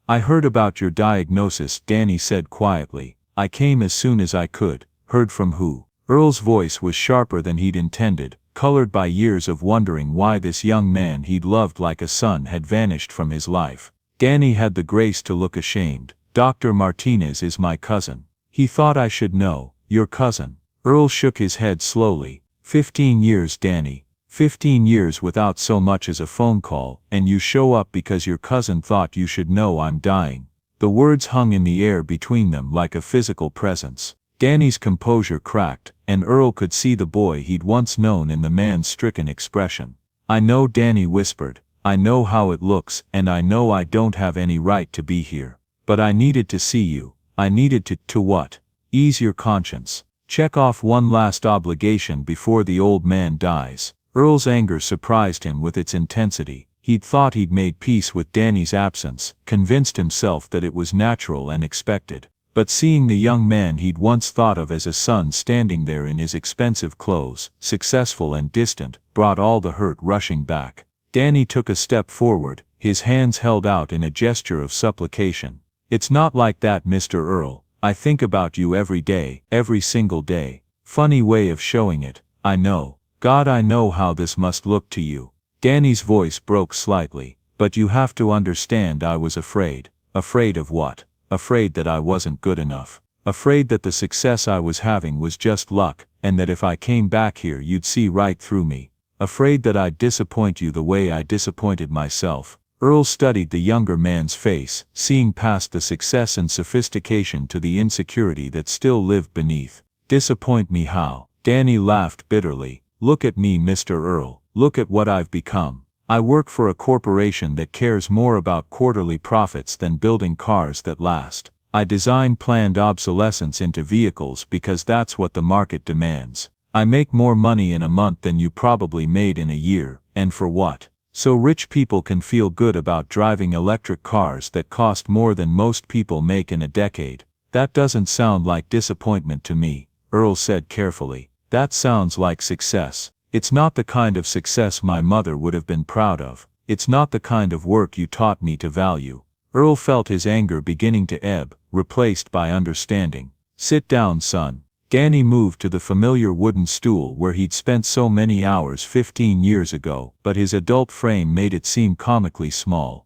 "I heard about your diagnosis," Danny said quietly. "I came as soon as I could." "Heard from who?" Earl's voice was sharper than he'd intended, colored by years of wondering why this young man he'd loved like a son had vanished from his life. Danny had the grace to look ashamed. "Dr. Martinez is my cousin." "He thought I should know." "Your cousin?" Earl shook his head slowly. 15 years, Danny. 15 years without so much as a phone call, and you show up because your cousin thought you should know I'm dying." The words hung in the air between them like a physical presence. Danny's composure cracked, and Earl could see the boy he'd once known in the man's stricken expression. "I know," Danny whispered. "I know how it looks, and I know I don't have any right to be here. But I needed to see you. I needed to what? Ease your conscience. Check off one last obligation before the old man dies." Earl's anger surprised him with its intensity. He'd thought he'd made peace with Danny's absence, convinced himself that it was natural and expected. But seeing the young man he'd once thought of as a son standing there in his expensive clothes, successful and distant, brought all the hurt rushing back. Danny took a step forward, his hands held out in a gesture of supplication. "It's not like that, Mr. Earl. I think about you every day, every single day." "Funny way of showing it, I know. God, I know how this must look to you." Danny's voice broke slightly. "But you have to understand, I was afraid." "Afraid of what?" "Afraid that I wasn't good enough. Afraid that the success I was having was just luck, and that if I came back here you'd see right through me. Afraid that I'd disappoint you the way I disappointed myself." Earl studied the younger man's face, seeing past the success and sophistication to the insecurity that still lived beneath. "Disappoint me how?" Danny laughed bitterly. "Look at me, Mr. Earl. Look at what I've become. I work for a corporation that cares more about quarterly profits than building cars that last. I design planned obsolescence into vehicles because that's what the market demands. I make more money in a month than you probably made in a year, and for what? So rich people can feel good about driving electric cars that cost more than most people make in a decade. That doesn't sound like disappointment to me," Earl said carefully. "That sounds like success. It's not the kind of success my mother would have been proud of. It's not the kind of work you taught me to value." Earl felt his anger beginning to ebb, replaced by understanding. "Sit down, son." Danny moved to the familiar wooden stool where he'd spent so many hours 15 years ago, but his adult frame made it seem comically small.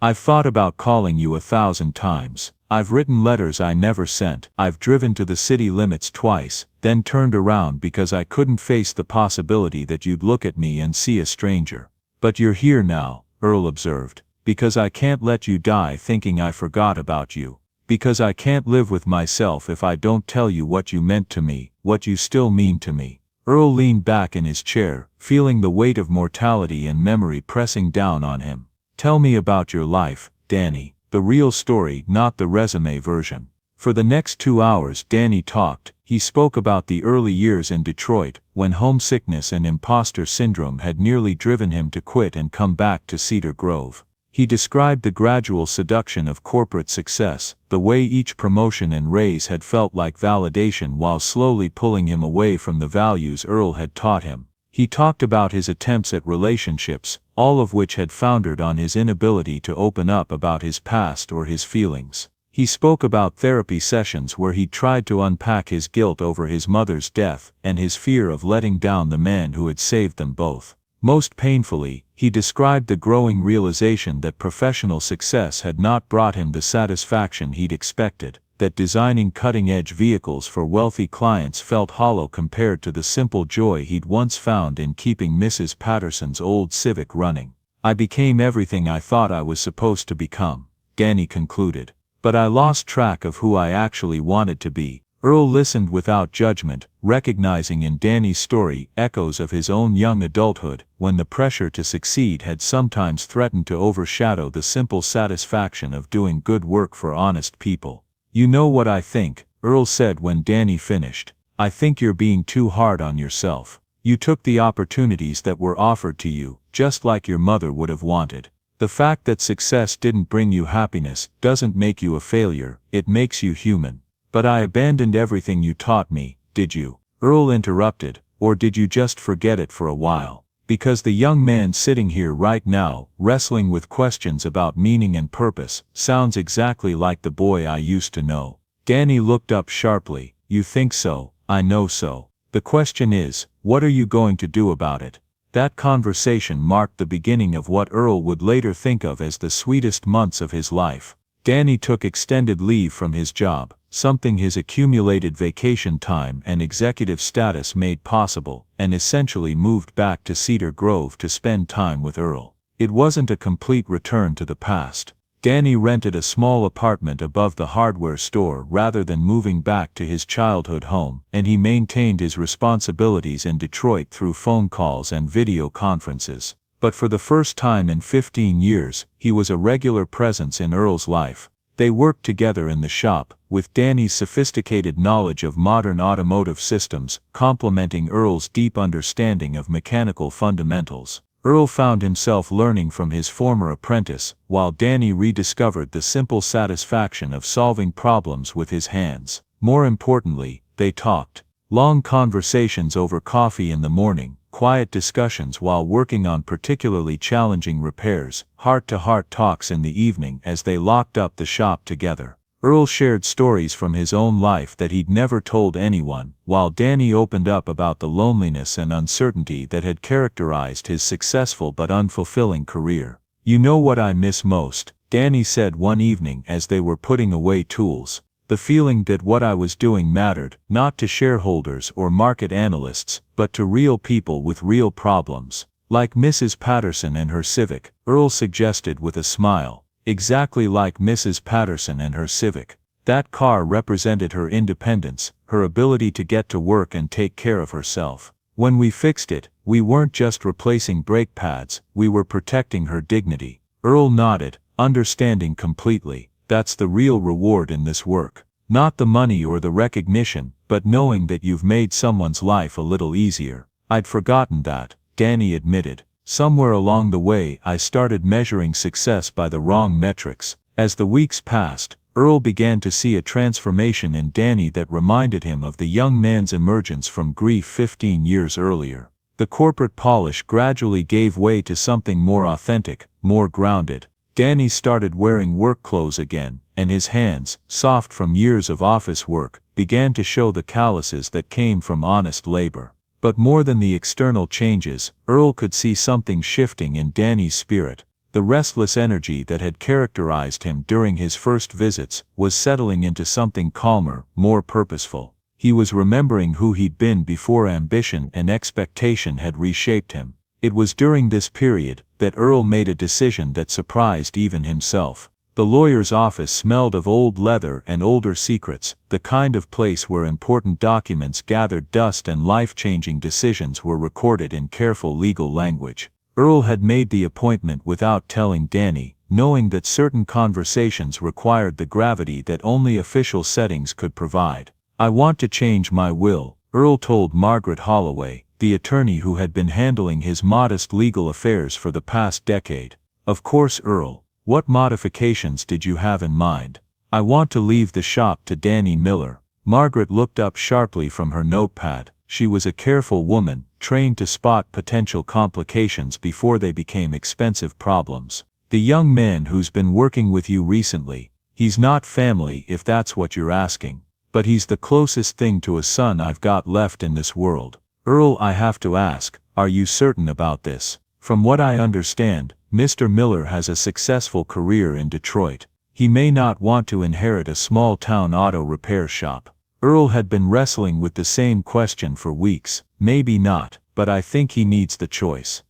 "I've thought about calling you 1,000 times. I've written letters I never sent. I've driven to the city limits twice, then turned around because I couldn't face the possibility that you'd look at me and see a stranger. But you're here now," Earl observed, "because I can't let you die thinking I forgot about you. Because I can't live with myself if I don't tell you what you meant to me, what you still mean to me." Earl leaned back in his chair, feeling the weight of mortality and memory pressing down on him. "Tell me about your life, Danny. The real story, not the resume version." For the next 2 hours Danny talked. He spoke about the early years in Detroit, when homesickness and imposter syndrome had nearly driven him to quit and come back to Cedar Grove. He described the gradual seduction of corporate success, the way each promotion and raise had felt like validation while slowly pulling him away from the values Earl had taught him. He talked about his attempts at relationships, all of which had foundered on his inability to open up about his past or his feelings. He spoke about therapy sessions where he tried to unpack his guilt over his mother's death and his fear of letting down the man who had saved them both. Most painfully, he described the growing realization that professional success had not brought him the satisfaction he'd expected, that designing cutting-edge vehicles for wealthy clients felt hollow compared to the simple joy he'd once found in keeping Mrs. Patterson's old Civic running. "I became everything I thought I was supposed to become," Danny concluded. "But I lost track of who I actually wanted to be." Earl listened without judgment, recognizing in Danny's story echoes of his own young adulthood, when the pressure to succeed had sometimes threatened to overshadow the simple satisfaction of doing good work for honest people. "You know what I think," Earl said when Danny finished. "I think you're being too hard on yourself. You took the opportunities that were offered to you, just like your mother would have wanted. The fact that success didn't bring you happiness doesn't make you a failure, it makes you human." "But I abandoned everything you taught me, did you?" Earl interrupted. "Or did you just forget it for a while?" Because the young man sitting here right now, wrestling with questions about meaning and purpose, sounds exactly like the boy I used to know. Danny looked up sharply. "You think so? I know so. The question is, what are you going to do about it?" That conversation marked the beginning of what Earl would later think of as the sweetest months of his life. Danny took extended leave from his job, something his accumulated vacation time and executive status made possible, and essentially moved back to Cedar Grove to spend time with Earl. It wasn't a complete return to the past. Danny rented a small apartment above the hardware store rather than moving back to his childhood home, and he maintained his responsibilities in Detroit through phone calls and video conferences. But for the first time in 15 years, he was a regular presence in Earl's life. They worked together in the shop, with Danny's sophisticated knowledge of modern automotive systems, complementing Earl's deep understanding of mechanical fundamentals. Earl found himself learning from his former apprentice, while Danny rediscovered the simple satisfaction of solving problems with his hands. More importantly, they talked. Long conversations over coffee in the morning, quiet discussions while working on particularly challenging repairs, heart-to-heart talks in the evening as they locked up the shop together. Earl shared stories from his own life that he'd never told anyone, while Danny opened up about the loneliness and uncertainty that had characterized his successful but unfulfilling career. "You know what I miss most," Danny said one evening as they were putting away tools. "The feeling that what I was doing mattered, not to shareholders or market analysts, but to real people with real problems. Like Mrs. Patterson and her Civic," Earl suggested with a smile. "Exactly like Mrs. Patterson and her Civic. That car represented her independence, her ability to get to work and take care of herself. When we fixed it, we weren't just replacing brake pads, we were protecting her dignity." Earl nodded, understanding completely. That's the real reward in this work. Not the money or the recognition, but knowing that you've made someone's life a little easier. "I'd forgotten that," Danny admitted. "Somewhere along the way I started measuring success by the wrong metrics." As the weeks passed, Earl began to see a transformation in Danny that reminded him of the young man's emergence from grief 15 years earlier. The corporate polish gradually gave way to something more authentic, more grounded. Danny started wearing work clothes again, and his hands, soft from years of office work, began to show the calluses that came from honest labor. But more than the external changes, Earl could see something shifting in Danny's spirit. The restless energy that had characterized him during his first visits was settling into something calmer, more purposeful. He was remembering who he'd been before ambition and expectation had reshaped him. It was during this period that Earl made a decision that surprised even himself. The lawyer's office smelled of old leather and older secrets, the kind of place where important documents gathered dust and life-changing decisions were recorded in careful legal language. Earl had made the appointment without telling Danny, knowing that certain conversations required the gravity that only official settings could provide. "I want to change my will," Earl told Margaret Holloway, the attorney who had been handling his modest legal affairs for the past decade. "Of course, Earl. What modifications did you have in mind?" "I want to leave the shop to Danny Miller." Margaret looked up sharply from her notepad. She was a careful woman, trained to spot potential complications before they became expensive problems. "The young man who's been working with you recently. He's not family if that's what you're asking. But he's the closest thing to a son I've got left in this world." "Earl, I have to ask, are you certain about this?" "From what I understand, Mr. Miller has a successful career in Detroit. He may not want to inherit a small-town auto repair shop." Earl had been wrestling with the same question for weeks. "Maybe not, but I think he needs the choice."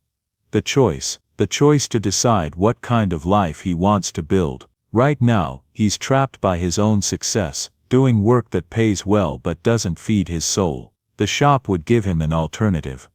The choice to decide what kind of life he wants to build. Right now, he's trapped by his own success, doing work that pays well but doesn't feed his soul. The shop would give him an alternative.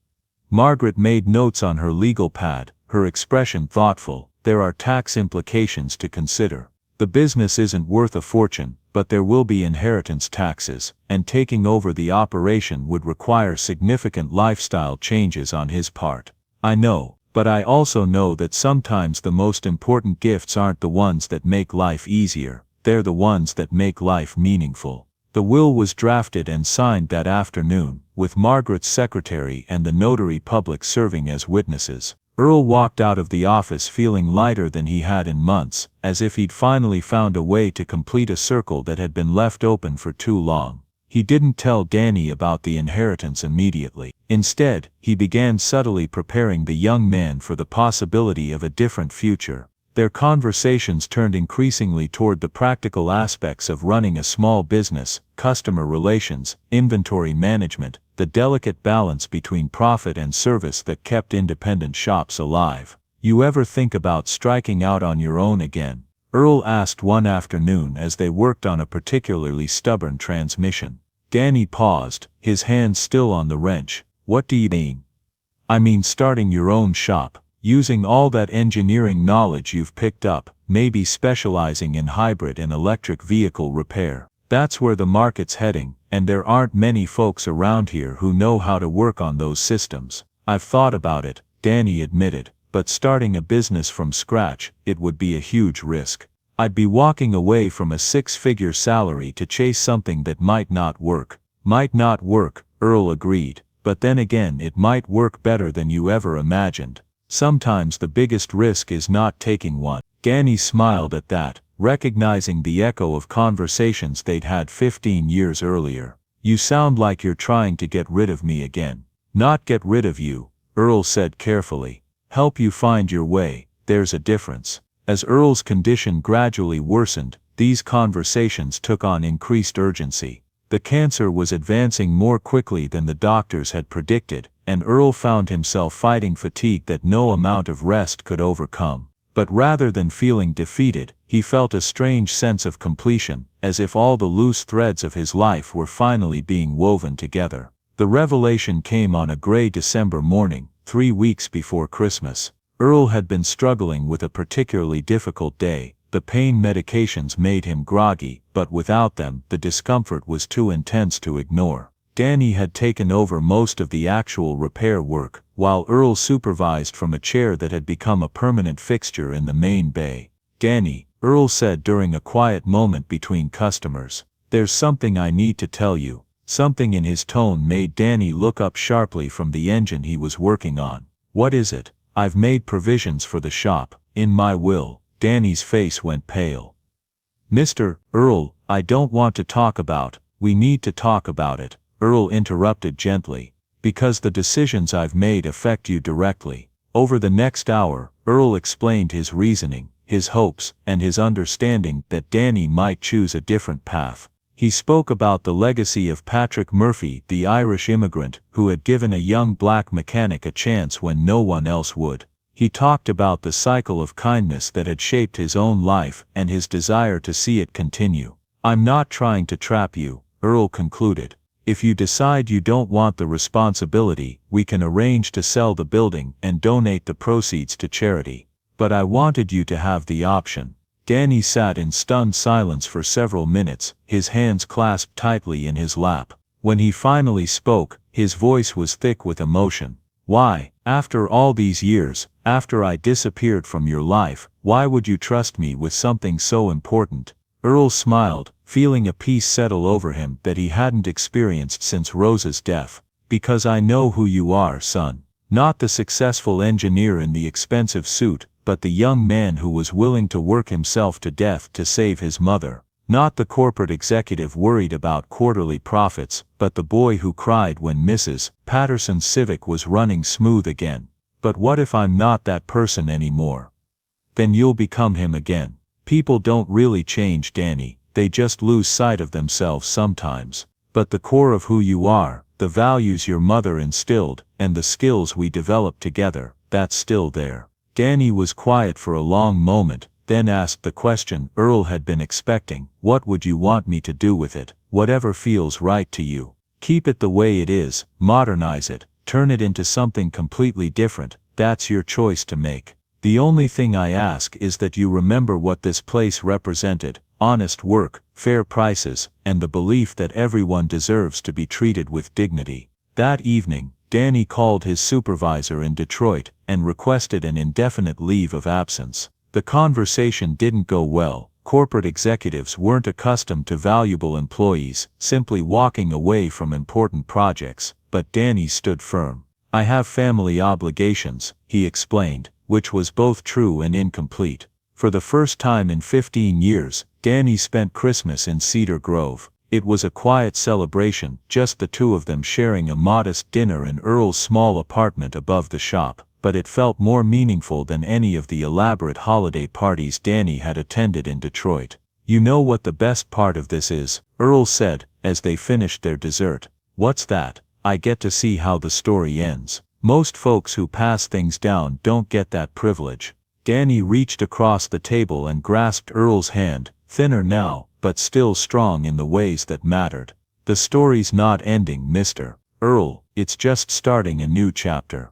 Margaret made notes on her legal pad, her expression thoughtful. "There are tax implications to consider. The business isn't worth a fortune, but there will be inheritance taxes, and taking over the operation would require significant lifestyle changes on his part." "I know, but I also know that sometimes the most important gifts aren't the ones that make life easier, they're the ones that make life meaningful." The will was drafted and signed that afternoon, with Margaret's secretary and the notary public serving as witnesses. Earl walked out of the office feeling lighter than he had in months, as if he'd finally found a way to complete a circle that had been left open for too long. He didn't tell Danny about the inheritance immediately. Instead, he began subtly preparing the young man for the possibility of a different future. Their conversations turned increasingly toward the practical aspects of running a small business, customer relations, inventory management, the delicate balance between profit and service that kept independent shops alive. "You ever think about striking out on your own again?" Earl asked one afternoon as they worked on a particularly stubborn transmission. Danny paused, his hands still on the wrench. "What do you mean?" "I mean starting your own shop. Using all that engineering knowledge you've picked up, maybe specializing in hybrid and electric vehicle repair. That's where the market's heading, and there aren't many folks around here who know how to work on those systems." "I've thought about it," Danny admitted, "but starting a business from scratch, it would be a huge risk. I'd be walking away from a six-figure salary to chase something that might not work." "Might not work," Earl agreed, "but then again it might work better than you ever imagined. Sometimes the biggest risk is not taking one." Danny smiled at that, recognizing the echo of conversations they'd had 15 years earlier. "You sound like you're trying to get rid of me again." "Not get rid of you," Earl said carefully. "Help you find your way, there's a difference." As Earl's condition gradually worsened, these conversations took on increased urgency. The cancer was advancing more quickly than the doctors had predicted, and Earl found himself fighting fatigue that no amount of rest could overcome. But rather than feeling defeated, he felt a strange sense of completion, as if all the loose threads of his life were finally being woven together. The revelation came on a gray December morning, 3 weeks before Christmas. Earl had been struggling with a particularly difficult day. The pain medications made him groggy, but without them, the discomfort was too intense to ignore. Danny had taken over most of the actual repair work, while Earl supervised from a chair that had become a permanent fixture in the main bay. "Danny," Earl said during a quiet moment between customers, "there's something I need to tell you." Something in his tone made Danny look up sharply from the engine he was working on. "What is it?" "I've made provisions for the shop, in my will," Danny's face went pale. "Mr. Earl, I don't want to talk about, we need to talk about it," Earl interrupted gently. "Because the decisions I've made affect you directly." Over the next hour, Earl explained his reasoning, his hopes, and his understanding that Danny might choose a different path. He spoke about the legacy of Patrick Murphy, the Irish immigrant, who had given a young black mechanic a chance when no one else would. He talked about the cycle of kindness that had shaped his own life and his desire to see it continue. "I'm not trying to trap you," Earl concluded. "If you decide you don't want the responsibility, we can arrange to sell the building and donate the proceeds to charity. But I wanted you to have the option." Danny sat in stunned silence for several minutes, his hands clasped tightly in his lap. When he finally spoke, his voice was thick with emotion. "Why, after all these years, after I disappeared from your life, why would you trust me with something so important?" Earl smiled, feeling a peace settle over him that he hadn't experienced since Rose's death. "Because I know who you are, son. Not the successful engineer in the expensive suit, but the young man who was willing to work himself to death to save his mother. Not the corporate executive worried about quarterly profits, but the boy who cried when Mrs. Patterson's Civic was running smooth again. But what if I'm not that person anymore?" "Then you'll become him again. People don't really change, Danny, they just lose sight of themselves sometimes. But the core of who you are, the values your mother instilled, and the skills we developed together, that's still there." Danny was quiet for a long moment, then asked the question Earl had been expecting. "What would you want me to do with it?" "Whatever feels right to you. Keep it the way it is, modernize it, turn it into something completely different, that's your choice to make. The only thing I ask is that you remember what this place represented: honest work, fair prices, and the belief that everyone deserves to be treated with dignity." That evening, Danny called his supervisor in Detroit and requested an indefinite leave of absence. The conversation didn't go well. Corporate executives weren't accustomed to valuable employees simply walking away from important projects, but Danny stood firm. "I have family obligations," he explained, which was both true and incomplete. For the first time in 15 years, Danny spent Christmas in Cedar Grove. It was a quiet celebration, just the two of them sharing a modest dinner in Earl's small apartment above the shop, but it felt more meaningful than any of the elaborate holiday parties Danny had attended in Detroit. "You know what the best part of this is?" Earl said, as they finished their dessert. "What's that?" "I get to see how the story ends. Most folks who pass things down don't get that privilege." Danny reached across the table and grasped Earl's hand, thinner now, but still strong in the ways that mattered. "The story's not ending, Mr. Earl, it's just starting a new chapter."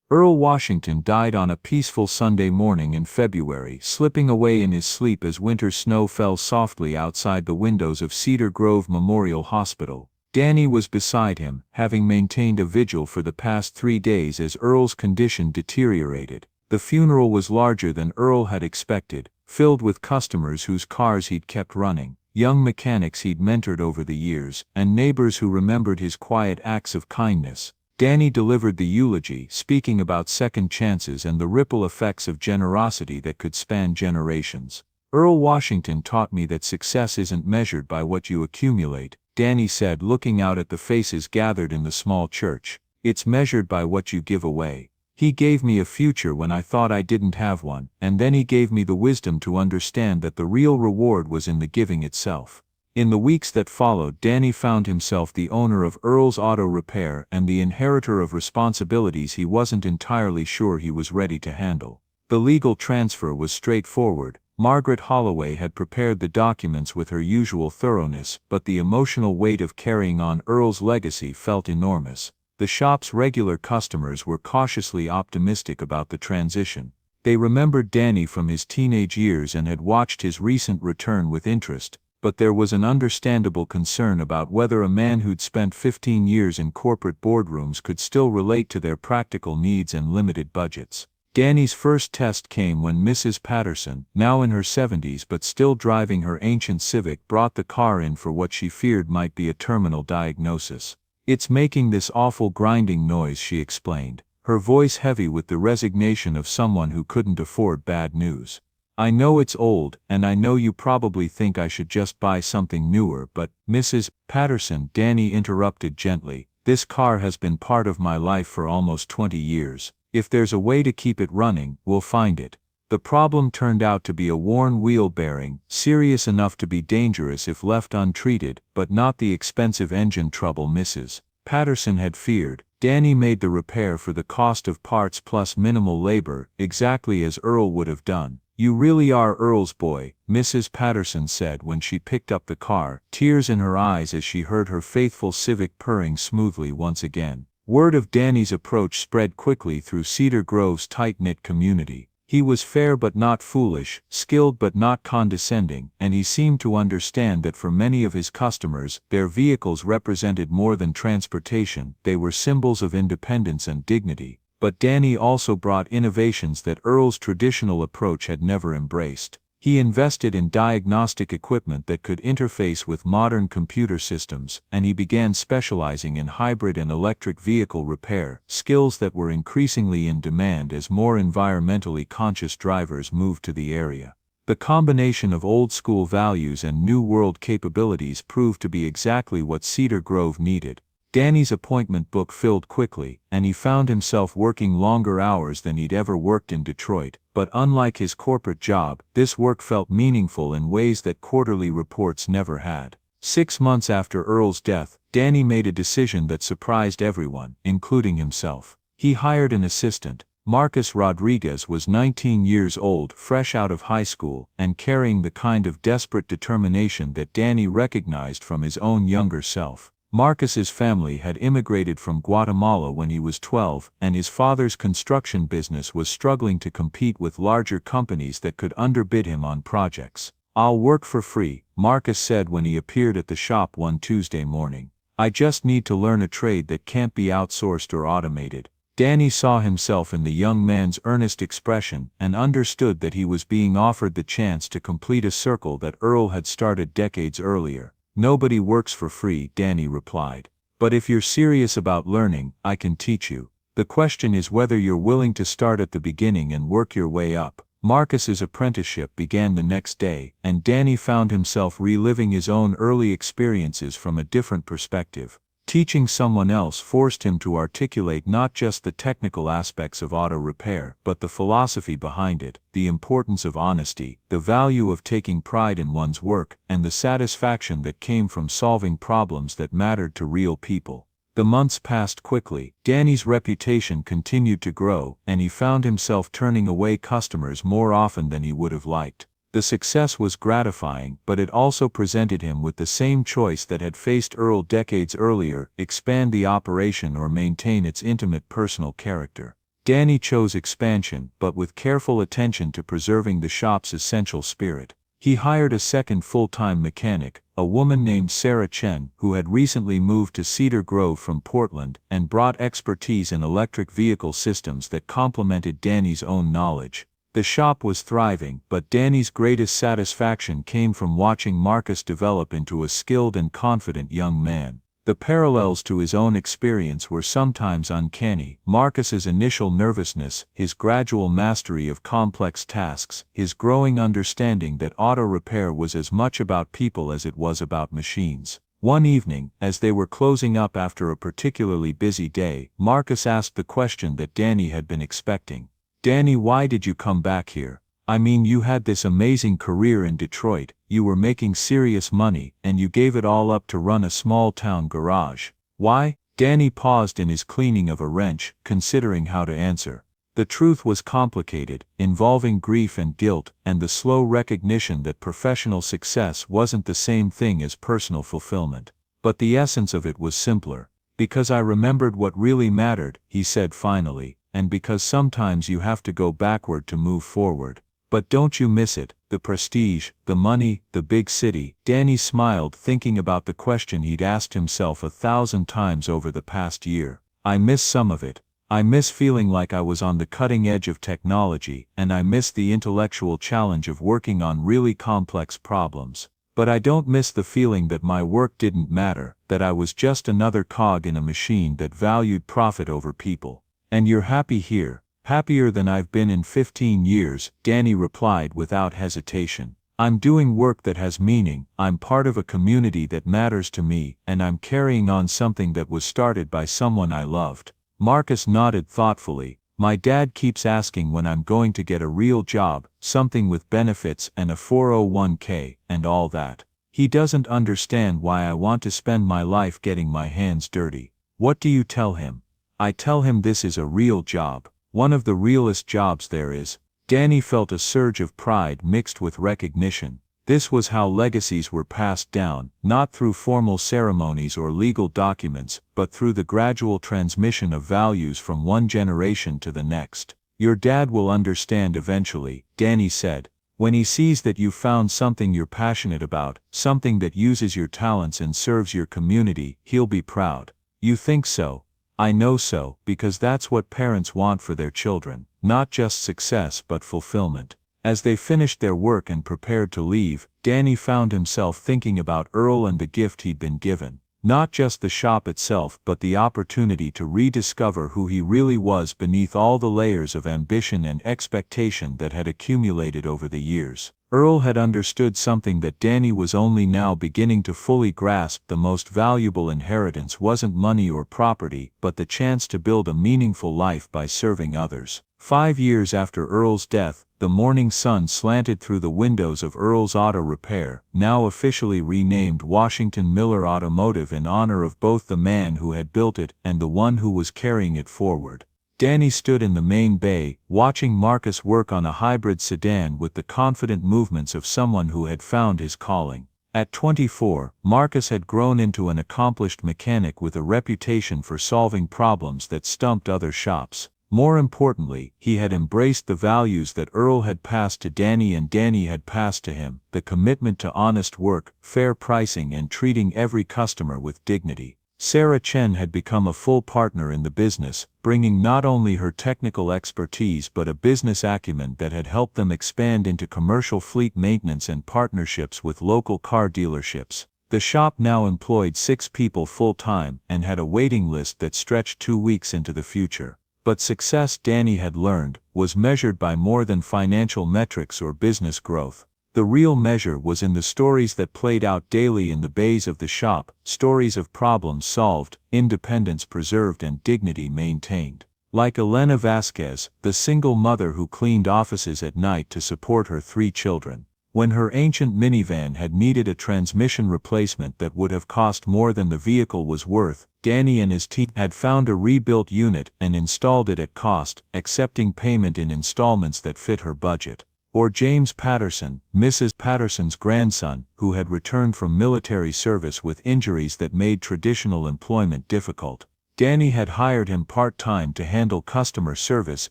Earl Washington died on a peaceful Sunday morning in February, slipping away in his sleep as winter snow fell softly outside the windows of Cedar Grove Memorial Hospital. Danny was beside him, having maintained a vigil for the past 3 days as Earl's condition deteriorated. The funeral was larger than Earl had expected, filled with customers whose cars he'd kept running, young mechanics he'd mentored over the years, and neighbors who remembered his quiet acts of kindness. Danny delivered the eulogy, speaking about second chances and the ripple effects of generosity that could span generations. "Earl Washington taught me that success isn't measured by what you accumulate," Danny said, looking out at the faces gathered in the small church. "It's measured by what you give away. He gave me a future when I thought I didn't have one, and then he gave me the wisdom to understand that the real reward was in the giving itself." In the weeks that followed, Danny found himself the owner of Earl's Auto Repair and the inheritor of responsibilities he wasn't entirely sure he was ready to handle. The legal transfer was straightforward. Margaret Holloway had prepared the documents with her usual thoroughness, but the emotional weight of carrying on Earl's legacy felt enormous. The shop's regular customers were cautiously optimistic about the transition. They remembered Danny from his teenage years and had watched his recent return with interest, but there was an understandable concern about whether a man who'd spent 15 years in corporate boardrooms could still relate to their practical needs and limited budgets. Danny's first test came when Mrs. Patterson, now in her 70s but still driving her ancient Civic, brought the car in for what she feared might be a terminal diagnosis. "It's making this awful grinding noise," she explained, her voice heavy with the resignation of someone who couldn't afford bad news. I know it's old, and I know you probably think I should just buy something newer, but, Mrs. Patterson, Danny interrupted gently, this car has been part of my life for almost 20 years. If there's a way to keep it running, we'll find it. The problem turned out to be a worn wheel bearing, serious enough to be dangerous if left untreated, but not the expensive engine trouble Mrs. Patterson had feared. Danny made the repair for the cost of parts plus minimal labor, exactly as Earl would have done. You really are Earl's boy, Mrs. Patterson said when she picked up the car, tears in her eyes as she heard her faithful Civic purring smoothly once again. Word of Danny's approach spread quickly through Cedar Grove's tight-knit community. He was fair but not foolish, skilled but not condescending, and he seemed to understand that for many of his customers, their vehicles represented more than transportation, they were symbols of independence and dignity. But Danny also brought innovations that Earl's traditional approach had never embraced. He invested in diagnostic equipment that could interface with modern computer systems, and he began specializing in hybrid and electric vehicle repair, skills that were increasingly in demand as more environmentally conscious drivers moved to the area. The combination of old-school values and new-world capabilities proved to be exactly what Cedar Grove needed. Danny's appointment book filled quickly, and he found himself working longer hours than he'd ever worked in Detroit. But unlike his corporate job, this work felt meaningful in ways that quarterly reports never had. 6 months after Earl's death, Danny made a decision that surprised everyone, including himself. He hired an assistant. Marcus Rodriguez was 19 years old, fresh out of high school, and carrying the kind of desperate determination that Danny recognized from his own younger self. Marcus's family had immigrated from Guatemala when he was 12, and his father's construction business was struggling to compete with larger companies that could underbid him on projects. "I'll work for free," Marcus said when he appeared at the shop one Tuesday morning. "I just need to learn a trade that can't be outsourced or automated." Danny saw himself in the young man's earnest expression and understood that he was being offered the chance to complete a circle that Earl had started decades earlier. "Nobody works for free," Danny replied. "But if you're serious about learning, I can teach you. The question is whether you're willing to start at the beginning and work your way up." Marcus's apprenticeship began the next day, and Danny found himself reliving his own early experiences from a different perspective. Teaching someone else forced him to articulate not just the technical aspects of auto repair, but the philosophy behind it, the importance of honesty, the value of taking pride in one's work, and the satisfaction that came from solving problems that mattered to real people. The months passed quickly. Danny's reputation continued to grow, and he found himself turning away customers more often than he would have liked. The success was gratifying, but it also presented him with the same choice that had faced Earl decades earlier: expand the operation or maintain its intimate personal character. Danny chose expansion, but with careful attention to preserving the shop's essential spirit. He hired a second full-time mechanic, a woman named Sarah Chen, who had recently moved to Cedar Grove from Portland and brought expertise in electric vehicle systems that complemented Danny's own knowledge. The shop was thriving, but Danny's greatest satisfaction came from watching Marcus develop into a skilled and confident young man. The parallels to his own experience were sometimes uncanny. Marcus's initial nervousness, his gradual mastery of complex tasks, his growing understanding that auto repair was as much about people as it was about machines. One evening, as they were closing up after a particularly busy day, Marcus asked the question that Danny had been expecting. "Danny, why did you come back here? I mean, you had this amazing career in Detroit, you were making serious money, and you gave it all up to run a small-town garage. Why?" Danny paused in his cleaning of a wrench, considering how to answer. The truth was complicated, involving grief and guilt, and the slow recognition that professional success wasn't the same thing as personal fulfillment. But the essence of it was simpler. "Because I remembered what really mattered," he said finally. "And because sometimes you have to go backward to move forward." "But don't you miss it, the prestige, the money, the big city?" Danny smiled, thinking about the question he'd asked himself 1,000 times over the past year. "I miss some of it. I miss feeling like I was on the cutting edge of technology, and I miss the intellectual challenge of working on really complex problems. But I don't miss the feeling that my work didn't matter, that I was just another cog in a machine that valued profit over people." "And you're happy here?" Happier than I've been in 15 years, Danny replied without hesitation. I'm doing work that has meaning, I'm part of a community that matters to me, and I'm carrying on something that was started by someone I loved. Marcus nodded thoughtfully. My dad keeps asking when I'm going to get a real job, something with benefits and a 401k, and all that. He doesn't understand why I want to spend my life getting my hands dirty. What do you tell him? I tell him this is a real job. One of the realest jobs there is. Danny felt a surge of pride mixed with recognition. This was how legacies were passed down, not through formal ceremonies or legal documents, but through the gradual transmission of values from one generation to the next. Your dad will understand eventually, Danny said. When he sees that you've found something you're passionate about, something that uses your talents and serves your community, he'll be proud. You think so? I know so, because that's what parents want for their children, not just success but fulfillment. As they finished their work and prepared to leave, Danny found himself thinking about Earl and the gift he'd been given. Not just the shop itself but the opportunity to rediscover who he really was beneath all the layers of ambition and expectation that had accumulated over the years. Earl had understood something that Danny was only now beginning to fully grasp. The most valuable inheritance wasn't money or property, but the chance to build a meaningful life by serving others. 5 years after Earl's death, the morning sun slanted through the windows of Earl's Auto Repair, now officially renamed Washington Miller Automotive in honor of both the man who had built it and the one who was carrying it forward. Danny stood in the main bay, watching Marcus work on a hybrid sedan with the confident movements of someone who had found his calling. At 24, Marcus had grown into an accomplished mechanic with a reputation for solving problems that stumped other shops. More importantly, he had embraced the values that Earl had passed to Danny and Danny had passed to him, the commitment to honest work, fair pricing and treating every customer with dignity. Sarah Chen had become a full partner in the business, bringing not only her technical expertise but a business acumen that had helped them expand into commercial fleet maintenance and partnerships with local car dealerships. The shop now employed 6 people full-time and had a waiting list that stretched 2 weeks into the future. But success, Danny had learned, was measured by more than financial metrics or business growth. The real measure was in the stories that played out daily in the bays of the shop, stories of problems solved, independence preserved and dignity maintained. Like Elena Vasquez, the single mother who cleaned offices at night to support her 3 children. When her ancient minivan had needed a transmission replacement that would have cost more than the vehicle was worth, Danny and his team had found a rebuilt unit and installed it at cost, accepting payment in installments that fit her budget. Or James Patterson, Mrs. Patterson's grandson, who had returned from military service with injuries that made traditional employment difficult. Danny had hired him part-time to handle customer service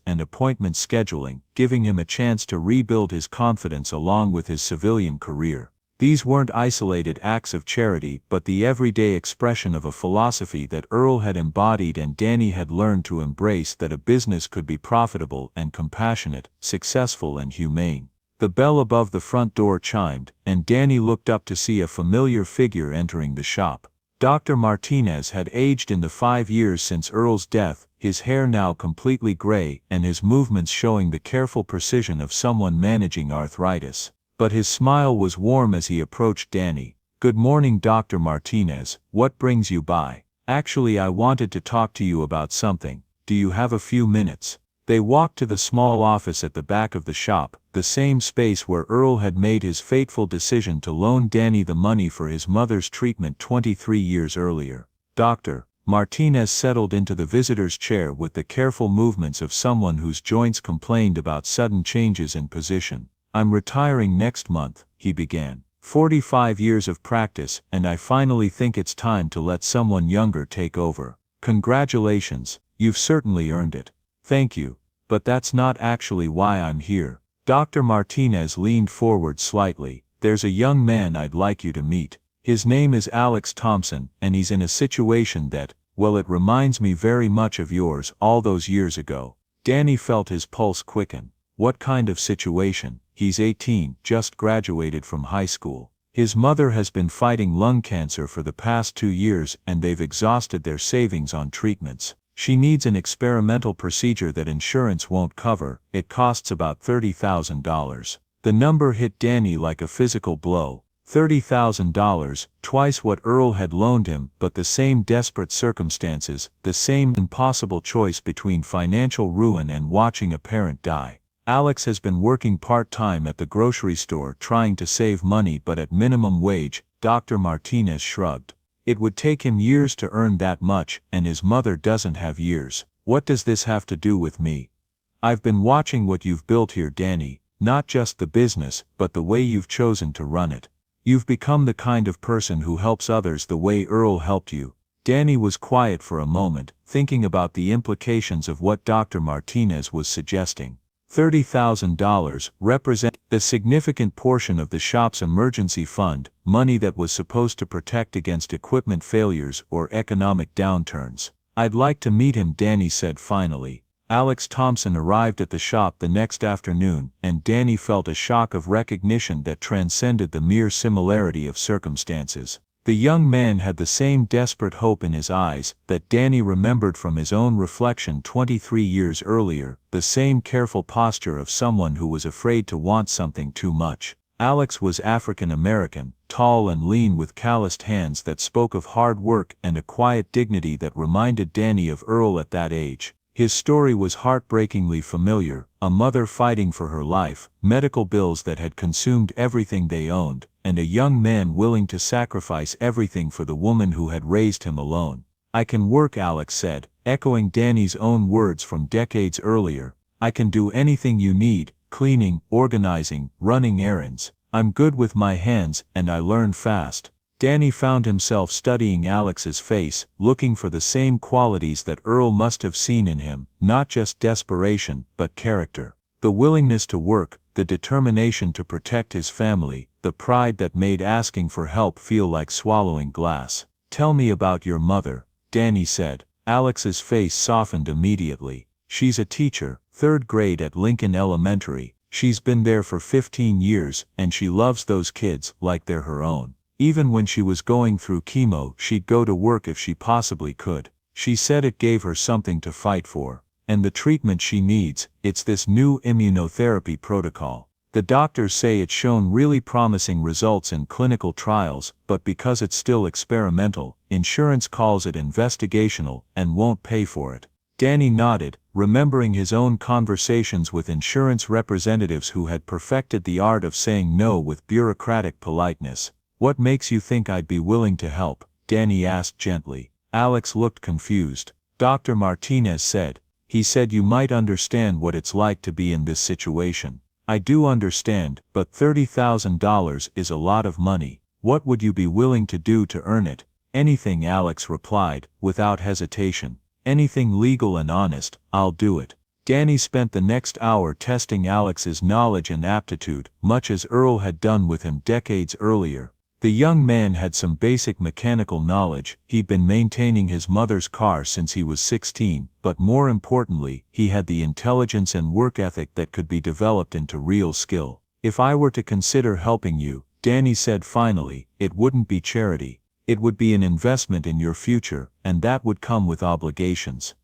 and appointment scheduling, giving him a chance to rebuild his confidence along with his civilian career. These weren't isolated acts of charity but the everyday expression of a philosophy that Earl had embodied and Danny had learned to embrace, that a business could be profitable and compassionate, successful and humane. The bell above the front door chimed, and Danny looked up to see a familiar figure entering the shop. Dr. Martinez had aged in the 5 years since Earl's death, his hair now completely gray and his movements showing the careful precision of someone managing arthritis. But his smile was warm as he approached Danny. "Good morning, Dr. Martinez, what brings you by? Actually, I wanted to talk to you about something. Do you have a few minutes?" They walked to the small office at the back of the shop, the same space where Earl had made his fateful decision to loan Danny the money for his mother's treatment 23 years earlier. Dr. Martinez settled into the visitor's chair with the careful movements of someone whose joints complained about sudden changes in position. "I'm retiring next month," he began. 45 years of practice, and I finally think it's time to let someone younger take over. Congratulations, you've certainly earned it. Thank you. But that's not actually why I'm here. Dr. Martinez leaned forward slightly. "There's a young man I'd like you to meet. His name is Alex Thompson, and he's in a situation that, well, it reminds me very much of yours all those years ago." Danny felt his pulse quicken. What kind of situation? He's 18, just graduated from high school. His mother has been fighting lung cancer for the past 2 years and they've exhausted their savings on treatments. She needs an experimental procedure that insurance won't cover. It costs about $30,000. The number hit Danny like a physical blow. $30,000, twice what Earl had loaned him, but the same desperate circumstances, the same impossible choice between financial ruin and watching a parent die. Alex has been working part-time at the grocery store trying to save money but at minimum wage. Dr. Martinez shrugged. It would take him years to earn that much, and his mother doesn't have years. What does this have to do with me? I've been watching what you've built here, Danny, not just the business, but the way you've chosen to run it. You've become the kind of person who helps others the way Earl helped you. Danny was quiet for a moment, thinking about the implications of what Dr. Martinez was suggesting. $30,000 represent a significant portion of the shop's emergency fund, money that was supposed to protect against equipment failures or economic downturns. I'd like to meet him, Danny said finally. Alex Thompson arrived at the shop the next afternoon, and Danny felt a shock of recognition that transcended the mere similarity of circumstances. The young man had the same desperate hope in his eyes that Danny remembered from his own reflection 23 years earlier, the same careful posture of someone who was afraid to want something too much. Alex was African American, tall and lean with calloused hands that spoke of hard work and a quiet dignity that reminded Danny of Earl at that age. His story was heartbreakingly familiar, a mother fighting for her life, medical bills that had consumed everything they owned, and a young man willing to sacrifice everything for the woman who had raised him alone. I can work, Alex said, echoing Danny's own words from decades earlier. I can do anything you need, cleaning, organizing, running errands. I'm good with my hands, and I learn fast. Danny found himself studying Alex's face, looking for the same qualities that Earl must have seen in him, not just desperation, but character. The willingness to work, the determination to protect his family, the pride that made asking for help feel like swallowing glass. Tell me about your mother, Danny said. Alex's face softened immediately. She's a teacher, 3rd grade at Lincoln Elementary. She's been there for 15 years, and she loves those kids like they're her own. Even when she was going through chemo, she'd go to work if she possibly could. She said it gave her something to fight for. And the treatment she needs, it's this new immunotherapy protocol. The doctors say it's shown really promising results in clinical trials, but because it's still experimental, insurance calls it investigational and won't pay for it. Danny nodded, remembering his own conversations with insurance representatives who had perfected the art of saying no with bureaucratic politeness. What makes you think I'd be willing to help? Danny asked gently. Alex looked confused. Dr. Martinez said. He said you might understand what it's like to be in this situation. I do understand, but $30,000 is a lot of money. What would you be willing to do to earn it? Anything, Alex replied, without hesitation. Anything legal and honest, I'll do it. Danny spent the next hour testing Alex's knowledge and aptitude, much as Earl had done with him decades earlier. The young man had some basic mechanical knowledge. He'd been maintaining his mother's car since he was 16, but more importantly, he had the intelligence and work ethic that could be developed into real skill. If I were to consider helping you, Danny said finally, it wouldn't be charity. It would be an investment in your future, and that would come with obligations.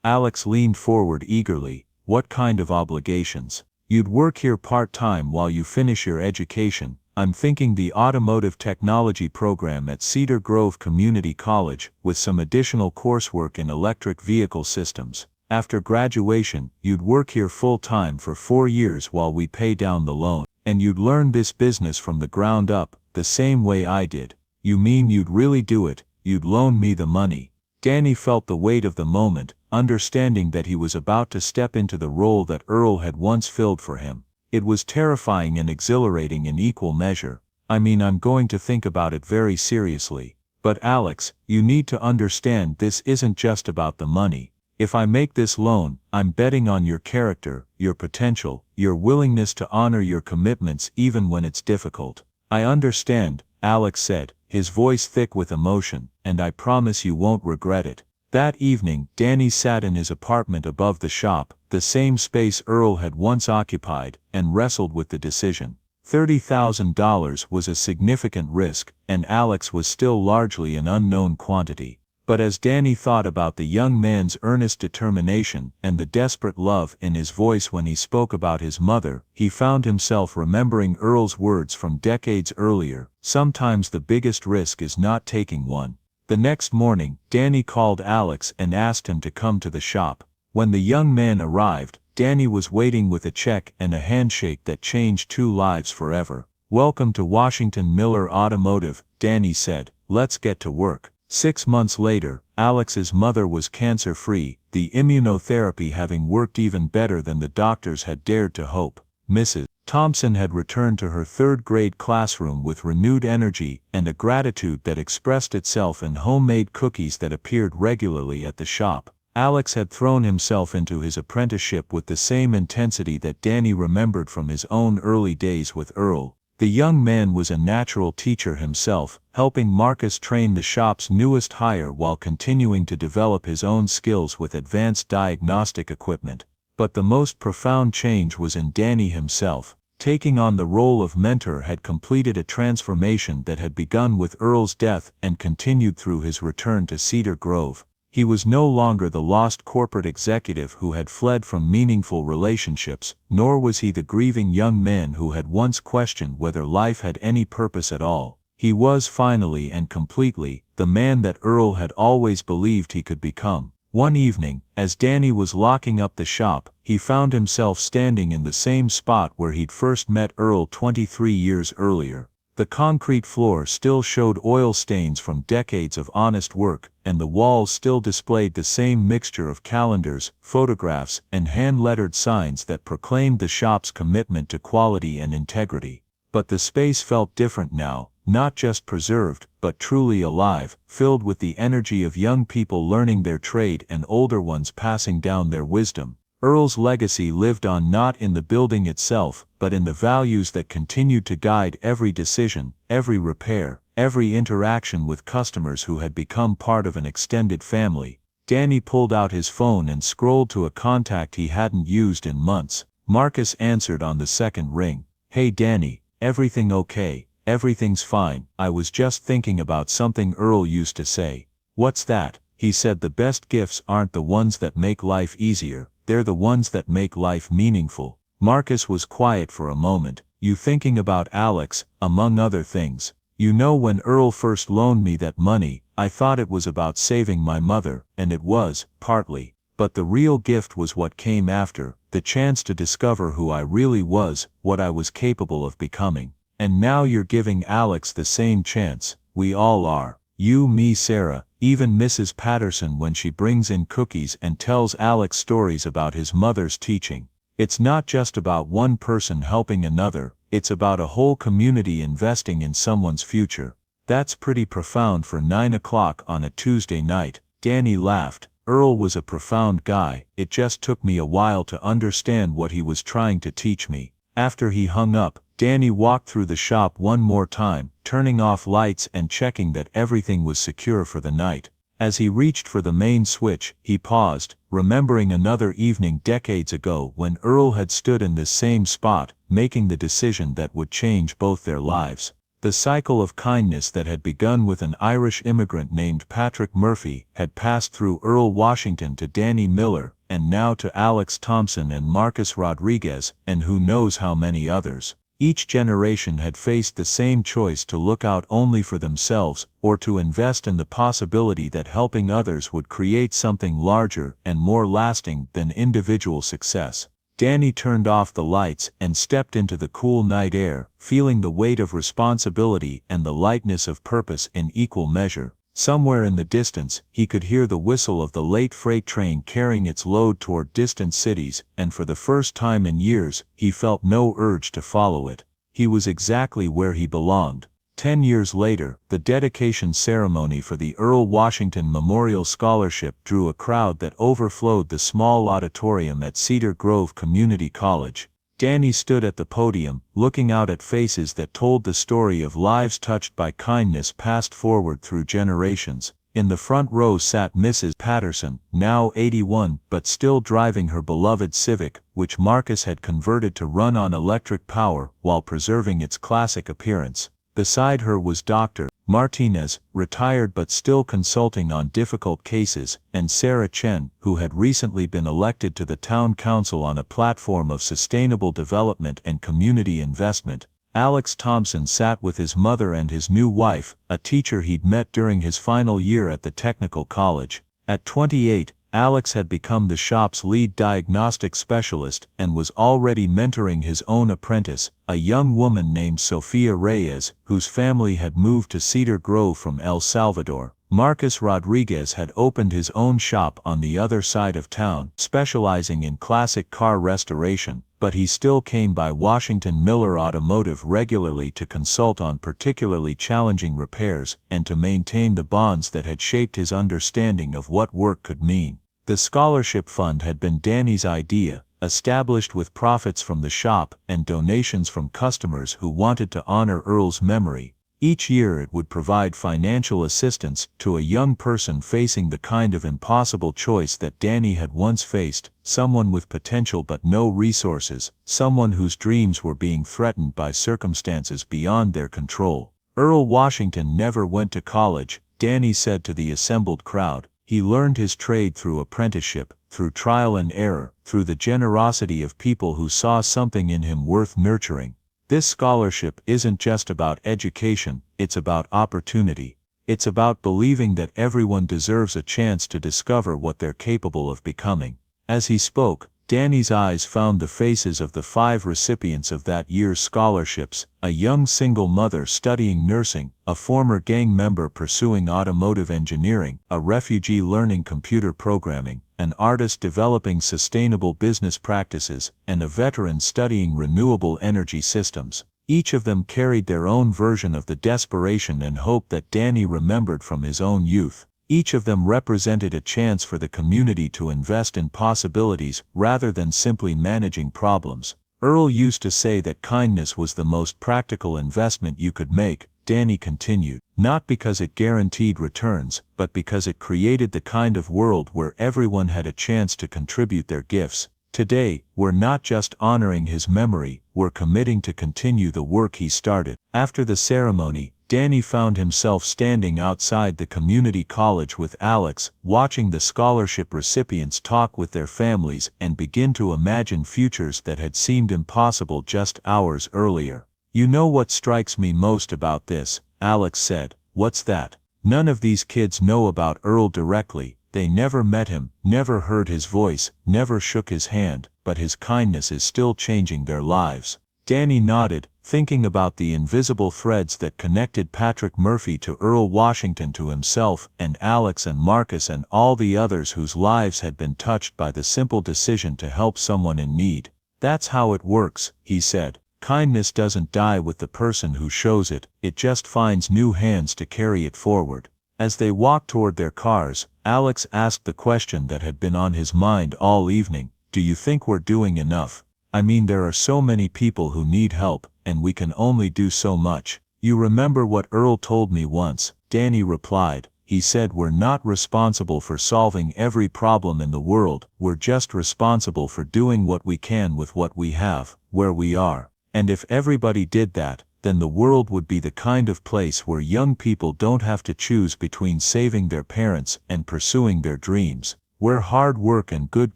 Alex leaned forward eagerly. What kind of obligations? You'd work here part-time while you finish your education. I'm thinking the automotive technology program at Cedar Grove Community College, with some additional coursework in electric vehicle systems. After graduation, you'd work here full-time for 4 years while we pay down the loan, and you'd learn this business from the ground up, the same way I did. You mean you'd really do it? You'd loan me the money? Danny felt the weight of the moment, understanding that he was about to step into the role that Earl had once filled for him. It was terrifying and exhilarating in equal measure. I mean, I'm going to think about it very seriously. But Alex, you need to understand this isn't just about the money. If I make this loan, I'm betting on your character, your potential, your willingness to honor your commitments even when it's difficult. I understand, Alex said, his voice thick with emotion, and I promise you won't regret it. That evening, Danny sat in his apartment above the shop, the same space Earl had once occupied, and wrestled with the decision. $30,000 was a significant risk, and Alex was still largely an unknown quantity. But as Danny thought about the young man's earnest determination and the desperate love in his voice when he spoke about his mother, he found himself remembering Earl's words from decades earlier, "Sometimes the biggest risk is not taking one." The next morning, Danny called Alex and asked him to come to the shop. When the young man arrived, Danny was waiting with a check and a handshake that changed two lives forever. "Welcome to Washington Miller Automotive," Danny said. "Let's get to work." 6 months later, Alex's mother was cancer-free, the immunotherapy having worked even better than the doctors had dared to hope. Mrs. Thompson had returned to her third-grade classroom with renewed energy and a gratitude that expressed itself in homemade cookies that appeared regularly at the shop. Alex had thrown himself into his apprenticeship with the same intensity that Danny remembered from his own early days with Earl. The young man was a natural teacher himself, helping Marcus train the shop's newest hire while continuing to develop his own skills with advanced diagnostic equipment. But the most profound change was in Danny himself. Taking on the role of mentor had completed a transformation that had begun with Earl's death and continued through his return to Cedar Grove. He was no longer the lost corporate executive who had fled from meaningful relationships, nor was he the grieving young man who had once questioned whether life had any purpose at all. He was finally and completely the man that Earl had always believed he could become. One evening, as Danny was locking up the shop, he found himself standing in the same spot where he'd first met Earl 23 years earlier. The concrete floor still showed oil stains from decades of honest work, and the walls still displayed the same mixture of calendars, photographs, and hand-lettered signs that proclaimed the shop's commitment to quality and integrity. But the space felt different now, not just preserved, but truly alive, filled with the energy of young people learning their trade and older ones passing down their wisdom. Earl's legacy lived on not in the building itself, but in the values that continued to guide every decision, every repair, every interaction with customers who had become part of an extended family. Danny pulled out his phone and scrolled to a contact he hadn't used in months. Marcus answered on the second ring. "Hey Danny, everything okay?" "Everything's fine. I was just thinking about something Earl used to say." "What's that?" "He said the best gifts aren't the ones that make life easier, they're the ones that make life meaningful." Marcus was quiet for a moment. "You thinking about Alex, among other things?" "You know, when Earl first loaned me that money, I thought it was about saving my mother, and it was, partly. But the real gift was what came after, the chance to discover who I really was, what I was capable of becoming. And now you're giving Alex the same chance. We all are. You, me, Sarah, even Mrs. Patterson when she brings in cookies and tells Alex stories about his mother's teaching. It's not just about one person helping another, it's about a whole community investing in someone's future." "That's pretty profound for 9 o'clock on a Tuesday night." Danny laughed. "Earl was a profound guy, it just took me a while to understand what he was trying to teach me." After he hung up, Danny walked through the shop one more time, turning off lights and checking that everything was secure for the night. As he reached for the main switch, he paused, remembering another evening decades ago when Earl had stood in this same spot, making the decision that would change both their lives. The cycle of kindness that had begun with an Irish immigrant named Patrick Murphy had passed through Earl Washington to Danny Miller, and now to Alex Thompson and Marcus Rodriguez, and who knows how many others. Each generation had faced the same choice to look out only for themselves, or to invest in the possibility that helping others would create something larger and more lasting than individual success. Danny turned off the lights and stepped into the cool night air, feeling the weight of responsibility and the lightness of purpose in equal measure. Somewhere in the distance, he could hear the whistle of the late freight train carrying its load toward distant cities, and for the first time in years, he felt no urge to follow it. He was exactly where he belonged. 10 years later, the dedication ceremony for the Earl Washington Memorial Scholarship drew a crowd that overflowed the small auditorium at Cedar Grove Community College. Danny stood at the podium, looking out at faces that told the story of lives touched by kindness passed forward through generations. In the front row sat Mrs. Patterson, now 81 but still driving her beloved Civic, which Marcus had converted to run on electric power while preserving its classic appearance. Beside her was Dr. Martinez, retired but still consulting on difficult cases, and Sarah Chen, who had recently been elected to the town council on a platform of sustainable development and community investment. Alex Thompson sat with his mother and his new wife, a teacher he'd met during his final year at the technical college. At 28, Alex had become the shop's lead diagnostic specialist and was already mentoring his own apprentice, a young woman named Sofia Reyes, whose family had moved to Cedar Grove from El Salvador. Marcus Rodriguez had opened his own shop on the other side of town, specializing in classic car restoration, but he still came by Washington Miller Automotive regularly to consult on particularly challenging repairs and to maintain the bonds that had shaped his understanding of what work could mean. The scholarship fund had been Danny's idea, established with profits from the shop and donations from customers who wanted to honor Earl's memory. Each year it would provide financial assistance to a young person facing the kind of impossible choice that Danny had once faced, someone with potential but no resources, someone whose dreams were being threatened by circumstances beyond their control. Earl Washington never went to college, Danny said to the assembled crowd. He learned his trade through apprenticeship, through trial and error, through the generosity of people who saw something in him worth nurturing. This scholarship isn't just about education, it's about opportunity. It's about believing that everyone deserves a chance to discover what they're capable of becoming. As he spoke, Danny's eyes found the faces of the 5 recipients of that year's scholarships: a young single mother studying nursing, a former gang member pursuing automotive engineering, a refugee learning computer programming, an artist developing sustainable business practices, and a veteran studying renewable energy systems. Each of them carried their own version of the desperation and hope that Danny remembered from his own youth. Each of them represented a chance for the community to invest in possibilities rather than simply managing problems. Earl used to say that kindness was the most practical investment you could make, Danny continued, not because it guaranteed returns, but because it created the kind of world where everyone had a chance to contribute their gifts. Today, we're not just honoring his memory, we're committing to continue the work he started. After the ceremony, Danny found himself standing outside the community college with Alex, watching the scholarship recipients talk with their families and begin to imagine futures that had seemed impossible just hours earlier. "You know what strikes me most about this," Alex said. "What's that?" "None of these kids know about Earl directly. They never met him, never heard his voice, never shook his hand, but his kindness is still changing their lives." Danny nodded, thinking about the invisible threads that connected Patrick Murphy to Earl Washington, to himself and Alex and Marcus and all the others whose lives had been touched by the simple decision to help someone in need. "That's how it works," he said. "Kindness doesn't die with the person who shows it, it just finds new hands to carry it forward." As they walked toward their cars, Alex asked the question that had been on his mind all evening: "Do you think we're doing enough? I mean, there are so many people who need help, and we can only do so much." "You remember what Earl told me once," Danny replied. "He said we're not responsible for solving every problem in the world, we're just responsible for doing what we can with what we have, where we are. And if everybody did that, then the world would be the kind of place where young people don't have to choose between saving their parents and pursuing their dreams, where hard work and good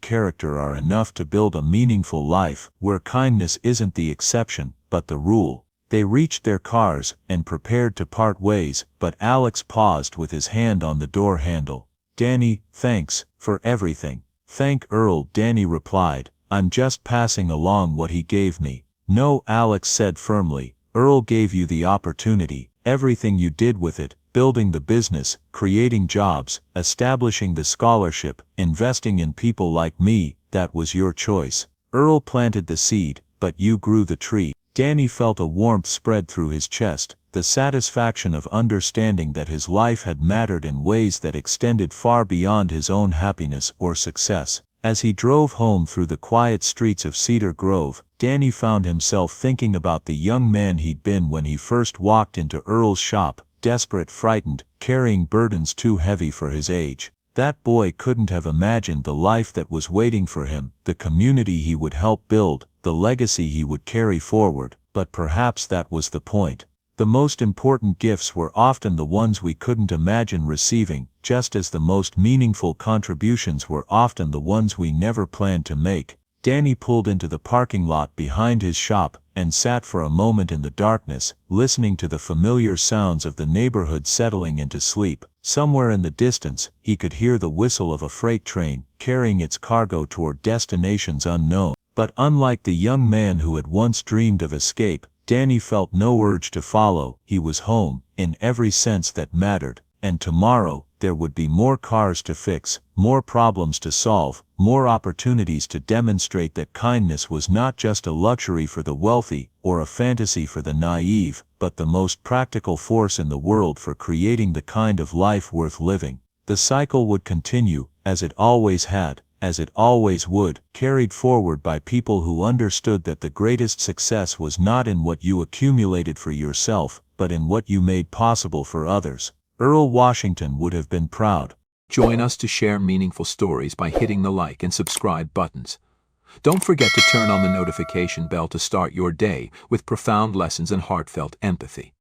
character are enough to build a meaningful life, where kindness isn't the exception, but the rule." They reached their cars and prepared to part ways, but Alex paused with his hand on the door handle. "Danny, thanks for everything." "Thank Earl," Danny replied. "I'm just passing along what he gave me." "No," Alex said firmly. "Earl gave you the opportunity. Everything you did with it, building the business, creating jobs, establishing the scholarship, investing in people like me, that was your choice. Earl planted the seed, but you grew the tree." Danny felt a warmth spread through his chest, the satisfaction of understanding that his life had mattered in ways that extended far beyond his own happiness or success. As he drove home through the quiet streets of Cedar Grove, Danny found himself thinking about the young man he'd been when he first walked into Earl's shop, desperate, frightened, carrying burdens too heavy for his age. That boy couldn't have imagined the life that was waiting for him, the community he would help build, the legacy he would carry forward, but perhaps that was the point. The most important gifts were often the ones we couldn't imagine receiving, just as the most meaningful contributions were often the ones we never planned to make. Danny pulled into the parking lot behind his shop and sat for a moment in the darkness, listening to the familiar sounds of the neighborhood settling into sleep. Somewhere in the distance, he could hear the whistle of a freight train, carrying its cargo toward destinations unknown. But unlike the young man who had once dreamed of escape, Danny felt no urge to follow. He was home, in every sense that mattered, and tomorrow, there would be more cars to fix, more problems to solve, more opportunities to demonstrate that kindness was not just a luxury for the wealthy, or a fantasy for the naive, but the most practical force in the world for creating the kind of life worth living. The cycle would continue, as it always had, as it always would, carried forward by people who understood that the greatest success was not in what you accumulated for yourself, but in what you made possible for others. Earl Washington would have been proud. Join us to share meaningful stories by hitting the like and subscribe buttons. Don't forget to turn on the notification bell to start your day with profound lessons and heartfelt empathy.